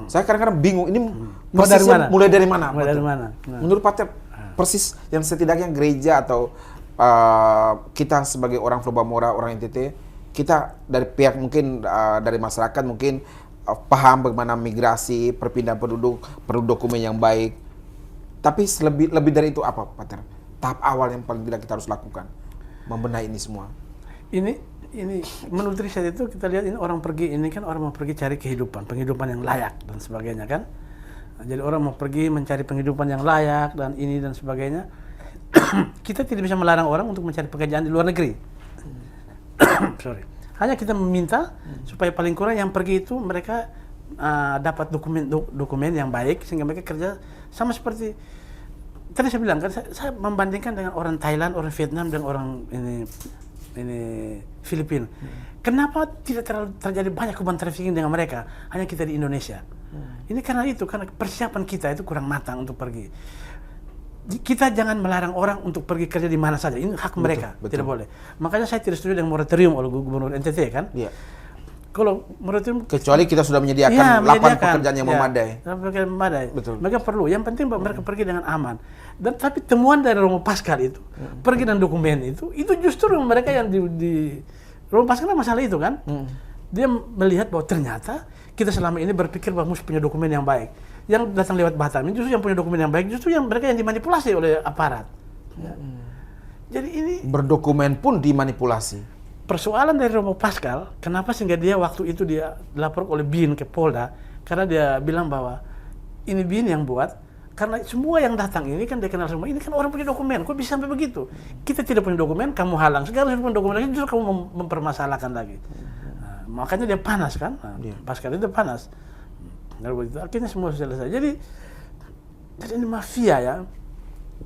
Saya kadang-kadang bingung, ini mulai dari mana? Nah. Menurut Pater, persis yang setidaknya gereja atau kita sebagai orang Flobamora, orang NTT, kita dari pihak mungkin dari masyarakat mungkin paham bagaimana migrasi, perpindahan penduduk, perlu dokumen yang baik. Tapi lebih dari itu apa, Pater? Tahap awal yang paling tidak kita harus lakukan, membenahi ini semua. Ini menurut riset itu kita lihat ini orang mau pergi cari penghidupan yang layak dan sebagainya kan. Jadi orang mau pergi mencari penghidupan yang layak dan ini dan sebagainya. Kita tidak bisa melarang orang untuk mencari pekerjaan di luar negeri. Hanya kita meminta supaya paling kurang yang pergi itu mereka dapat dokumen yang baik sehingga mereka kerja sama seperti tadi saya bilang kan, saya membandingkan dengan orang Thailand, orang Vietnam, dan orang ini Filipina. Kenapa tidak terjadi banyak human trafficking dengan mereka? Hanya kita di Indonesia. Ini karena persiapan kita itu kurang matang untuk pergi. Kita jangan melarang orang untuk pergi kerja di mana saja. Ini hak mereka, tidak boleh. Makanya saya tidak setuju dengan moratorium oleh Gubernur NTT kan. Iya. Kalau moratorium, Kecuali kita sudah menyediakan 8 pekerjaan yang memadai. Pekerjaan memadai. Betul. Mereka perlu. Yang penting mereka pergi dengan aman. Dan tapi temuan dari Romo Pascal itu, pergi dengan dokumen itu justru mereka yang di Romo Pascal masalah itu kan. Dia melihat bahwa ternyata kita selama ini berpikir bahwa mesti punya dokumen yang baik. Yang datang lewat Batam ini justru yang punya dokumen yang baik, justru yang mereka yang dimanipulasi oleh aparat. Jadi ini Berdokumen pun dimanipulasi. persoalan dari Romo Pascal, kenapa sehingga dia waktu itu dia dilaporkan oleh BIN ke Polda, karena dia bilang bahwa ini BIN yang buat, karena semua yang datang ini kan dia kenal semua, ini kan orang punya dokumen, kok bisa sampai begitu? Kita tidak punya dokumen, kamu halang, segala punya dokumen lagi, justru kamu mempermasalahkan lagi. Nah, makanya dia panas kan, Pascal itu panas. Akhirnya semua selesai. Jadi ini mafia ya,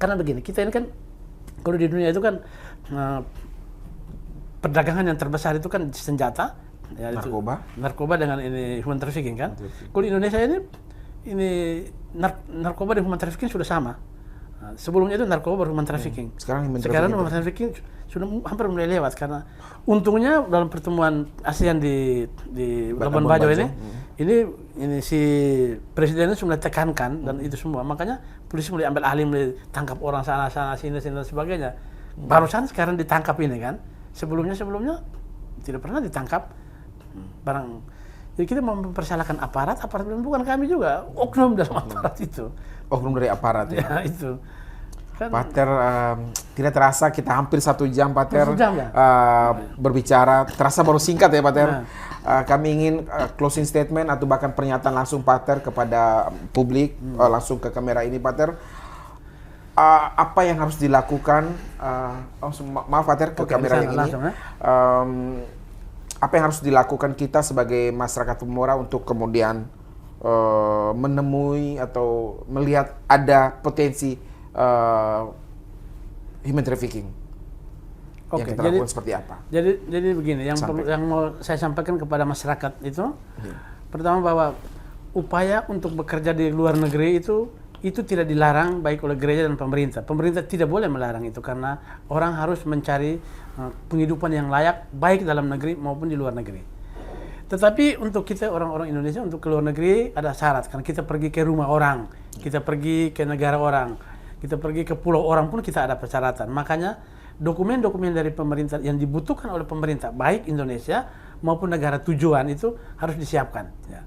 karena begini, kita ini kan, kalau di dunia itu kan, perdagangan yang terbesar itu kan senjata, ya, narkoba dengan ini human trafficking kan. Kalau di Indonesia ini narkoba dan human trafficking sudah sama. Nah, sebelumnya itu narkoba baru human trafficking. Sekarang human trafficking sudah hampir mulai lewat karena untungnya dalam pertemuan ASEAN di Labuan Bajo ini si presidennya sudah tekankan dan itu semua. Makanya polisi mulai ambil alih, mulai tangkap orang sana sini dan sebagainya. Barusan sekarang ditangkap ini kan. Sebelumnya tidak pernah ditangkap barang. Jadi kita mempersalahkan aparat bukan kami juga, oknum dalam aparat itu. Oknum dari aparat ya itu. Kan, Pater, tidak terasa kita hampir 1 jam Pater 1 jam, ya? Berbicara. Terasa baru singkat ya Pater. Kami ingin closing statement atau bahkan pernyataan langsung Pater kepada publik, langsung ke kamera ini Pater. Apa yang harus dilakukan, maaf Pater ke kamera yang ini, apa yang harus dilakukan kita sebagai masyarakat Pemora untuk kemudian menemui atau melihat ada potensi human trafficking yang kita lakukan seperti apa? Jadi begini, yang mau saya sampaikan kepada masyarakat itu, pertama bahwa upaya untuk bekerja di luar negeri itu tidak dilarang baik oleh gereja dan pemerintah. Pemerintah tidak boleh melarang itu karena orang harus mencari penghidupan yang layak baik dalam negeri maupun di luar negeri. Tetapi untuk kita orang-orang Indonesia untuk ke luar negeri ada syarat, karena kita pergi ke rumah orang, kita pergi ke negara orang, kita pergi ke pulau orang pun kita ada persyaratan. Makanya dokumen-dokumen dari pemerintah yang dibutuhkan oleh pemerintah baik Indonesia maupun negara tujuan itu harus disiapkan. Ya.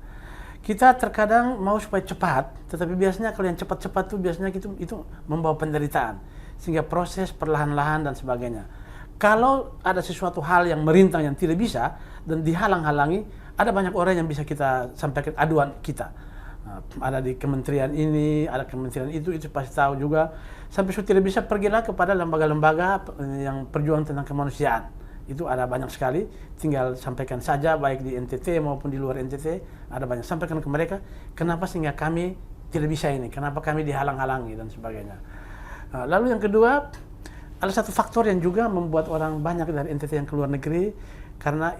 Kita terkadang mau supaya cepat, tetapi biasanya kalau yang cepat-cepat biasanya itu membawa penderitaan, sehingga proses perlahan-lahan dan sebagainya. Kalau ada sesuatu hal yang merintang yang tidak bisa dan dihalang-halangi, ada banyak orang yang bisa kita sampaikan aduan kita. Ada di kementerian ini, ada kementerian itu pasti tahu juga. Sampai sudah tidak bisa, pergilah kepada lembaga-lembaga yang perjuangan tentang kemanusiaan. Itu ada banyak sekali, tinggal sampaikan saja baik di NTT maupun di luar NTT, ada banyak. Sampaikan ke mereka, kenapa sehingga kami tidak bisa ini, kenapa kami dihalang-halangi dan sebagainya. Lalu yang kedua, ada satu faktor yang juga membuat orang banyak dari NTT yang keluar negeri, karena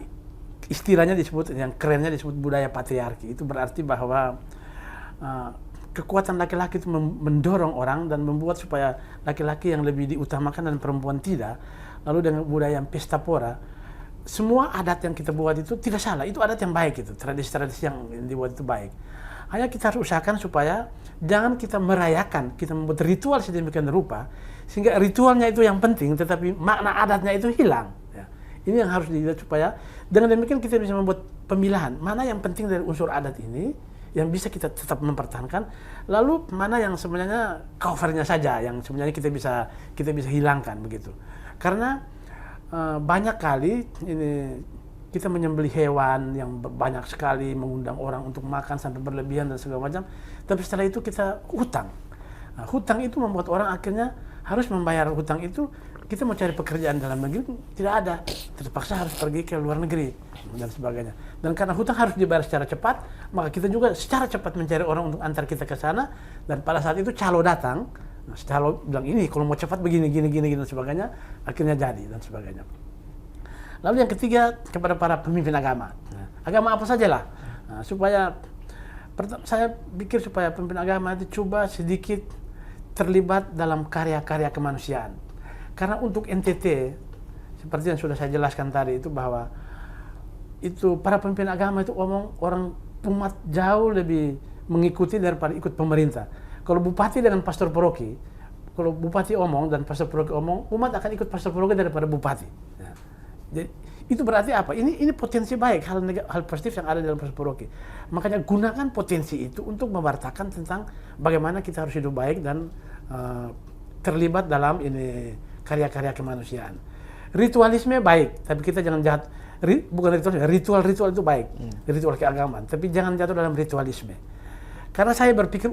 istilahnya disebut, yang kerennya disebut budaya patriarki. Itu berarti bahwa kekuatan laki-laki itu mendorong orang dan membuat supaya laki-laki yang lebih diutamakan dan perempuan tidak. Lalu dengan budaya yang pesta pora, semua adat yang kita buat itu tidak salah, itu adat yang baik, itu tradisi-tradisi yang dibuat itu baik. Hanya kita harus usahakan supaya jangan kita merayakan, kita membuat ritual sedemikian rupa sehingga ritualnya itu yang penting, tetapi makna adatnya itu hilang. Ya. Ini yang harus dilihat supaya dengan demikian kita bisa membuat pemilahan mana yang penting dari unsur adat ini yang bisa kita tetap mempertahankan, lalu mana yang sebenarnya covernya saja yang sebenarnya kita bisa hilangkan begitu. Karena banyak kali ini kita menyembelih hewan yang banyak sekali, mengundang orang untuk makan sampai berlebihan dan segala macam, tapi setelah itu kita hutang. Nah, hutang itu membuat orang akhirnya harus membayar hutang itu. Kita mau cari pekerjaan dalam negeri tidak ada, terpaksa harus pergi ke luar negeri dan sebagainya. Dan karena hutang harus dibayar secara cepat, maka kita juga secara cepat mencari orang untuk antar kita ke sana. Dan pada saat itu calo datang, Nah, setelah bilang ini kalau mau cepat begini, gini dan sebagainya, akhirnya jadi dan sebagainya. Lalu yang ketiga kepada para pemimpin agama. Nah, agama apa saja lah, nah, supaya saya pikir supaya pemimpin agama itu coba sedikit terlibat dalam karya-karya kemanusiaan. Karena untuk NTT seperti yang sudah saya jelaskan tadi itu bahwa itu para pemimpin agama itu orang umat jauh lebih mengikuti daripada ikut pemerintah. Kalau bupati dengan pastor paroki, kalau bupati omong dan pastor paroki omong, umat akan ikut pastor paroki daripada bupati. Ya. Jadi, itu berarti apa? Ini potensi baik, hal positif yang ada dalam pastor paroki. Makanya gunakan potensi itu untuk mewartakan tentang bagaimana kita harus hidup baik dan terlibat dalam ini karya-karya kemanusiaan. Ritualisme baik, tapi kita jangan jahat. Bukan ritual itu baik, ritual keagamaan, tapi jangan jatuh dalam ritualisme. Karena saya berpikir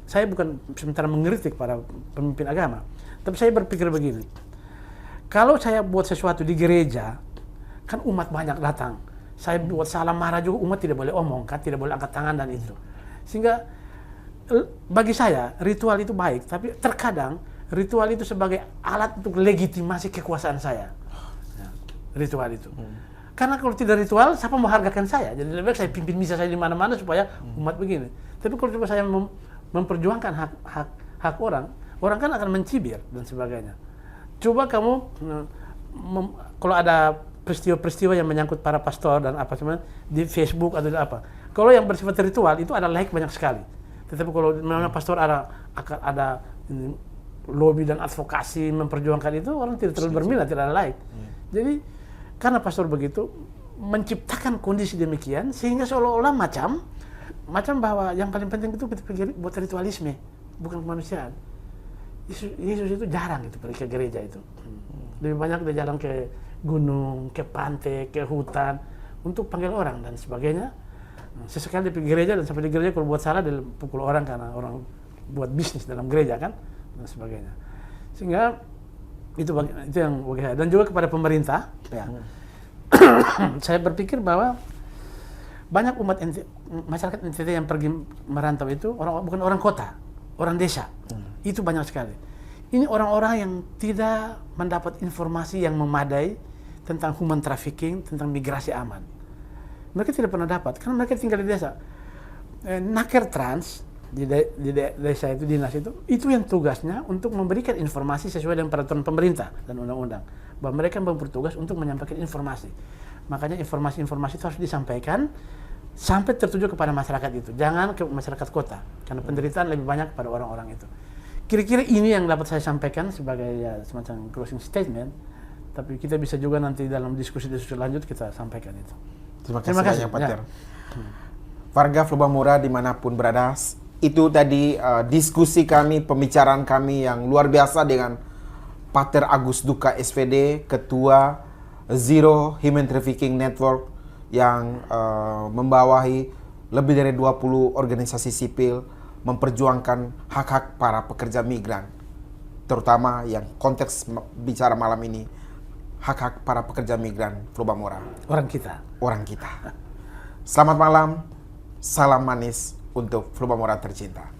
saya bukan sementara mengkritik para pemimpin agama, tapi saya berpikir begini, kalau saya buat sesuatu di gereja, kan umat banyak datang, saya buat salah marah juga, umat tidak boleh omong, kan tidak boleh angkat tangan dan itu. Sehingga bagi saya ritual itu baik, tapi terkadang ritual itu sebagai alat untuk legitimasi kekuasaan saya. Ya, ritual itu. Karena kalau tidak ritual, siapa menghargakan saya? Jadi lebih baik saya pimpin misa saya di mana-mana supaya umat begini. Tapi kalau coba saya memperjuangkan hak orang kan akan mencibir dan sebagainya. Coba kamu kalau ada peristiwa-peristiwa yang menyangkut para pastor dan apa semua di Facebook atau apa. Kalau yang bersifat ritual itu ada like banyak sekali. Tetapi kalau memang pastor ada lobby dan advokasi memperjuangkan itu, orang tidak terlalu berminat, tidak ada like. Jadi karena pastor begitu menciptakan kondisi demikian sehingga seolah-olah macam bahwa yang paling penting itu kita pikir buat ritualisme, bukan kemanusiaan. Yesus itu jarang itu pergi ke gereja itu. Lebih banyak dia jalan ke gunung, ke pantai, ke hutan untuk panggil orang dan sebagainya. Sesekali dia pergi gereja dan sampai di gereja kalau buat salah dia pukul orang karena orang buat bisnis dalam gereja kan dan sebagainya. Sehingga itu yang bagi saya. Dan juga kepada pemerintah ya. Saya berpikir bahwa banyak masyarakat NTT yang pergi merantau itu bukan orang kota, orang desa. Itu banyak sekali. Ini orang-orang yang tidak mendapat informasi yang memadai tentang human trafficking, tentang migrasi aman. Mereka tidak pernah dapat karena mereka tinggal di desa. Naker Trans di desa itu, dinas itu yang tugasnya untuk memberikan informasi sesuai dengan peraturan pemerintah dan undang-undang. Bahwa mereka bertugas untuk menyampaikan informasi. Makanya informasi-informasi itu harus disampaikan sampai tertuju kepada masyarakat itu. Jangan ke masyarakat kota, karena penderitaan lebih banyak pada orang-orang itu. Kira-kira ini yang dapat saya sampaikan sebagai ya, semacam closing statement. Tapi kita bisa juga nanti dalam diskusi-diskusi lanjut kita sampaikan itu. Terima kasih banyak, Pak Ter. Warga Flobamura dimanapun berada, itu tadi diskusi kami, pembicaraan kami yang luar biasa dengan Pater Agus Duka SPD, Ketua Zero Human Trafficking Network yang membawahi lebih dari 20 organisasi sipil memperjuangkan hak-hak para pekerja migran, terutama yang konteks bicara malam ini, hak-hak para pekerja migran Flobamura. Orang kita. Selamat malam, salam manis untuk Flobamura tercinta.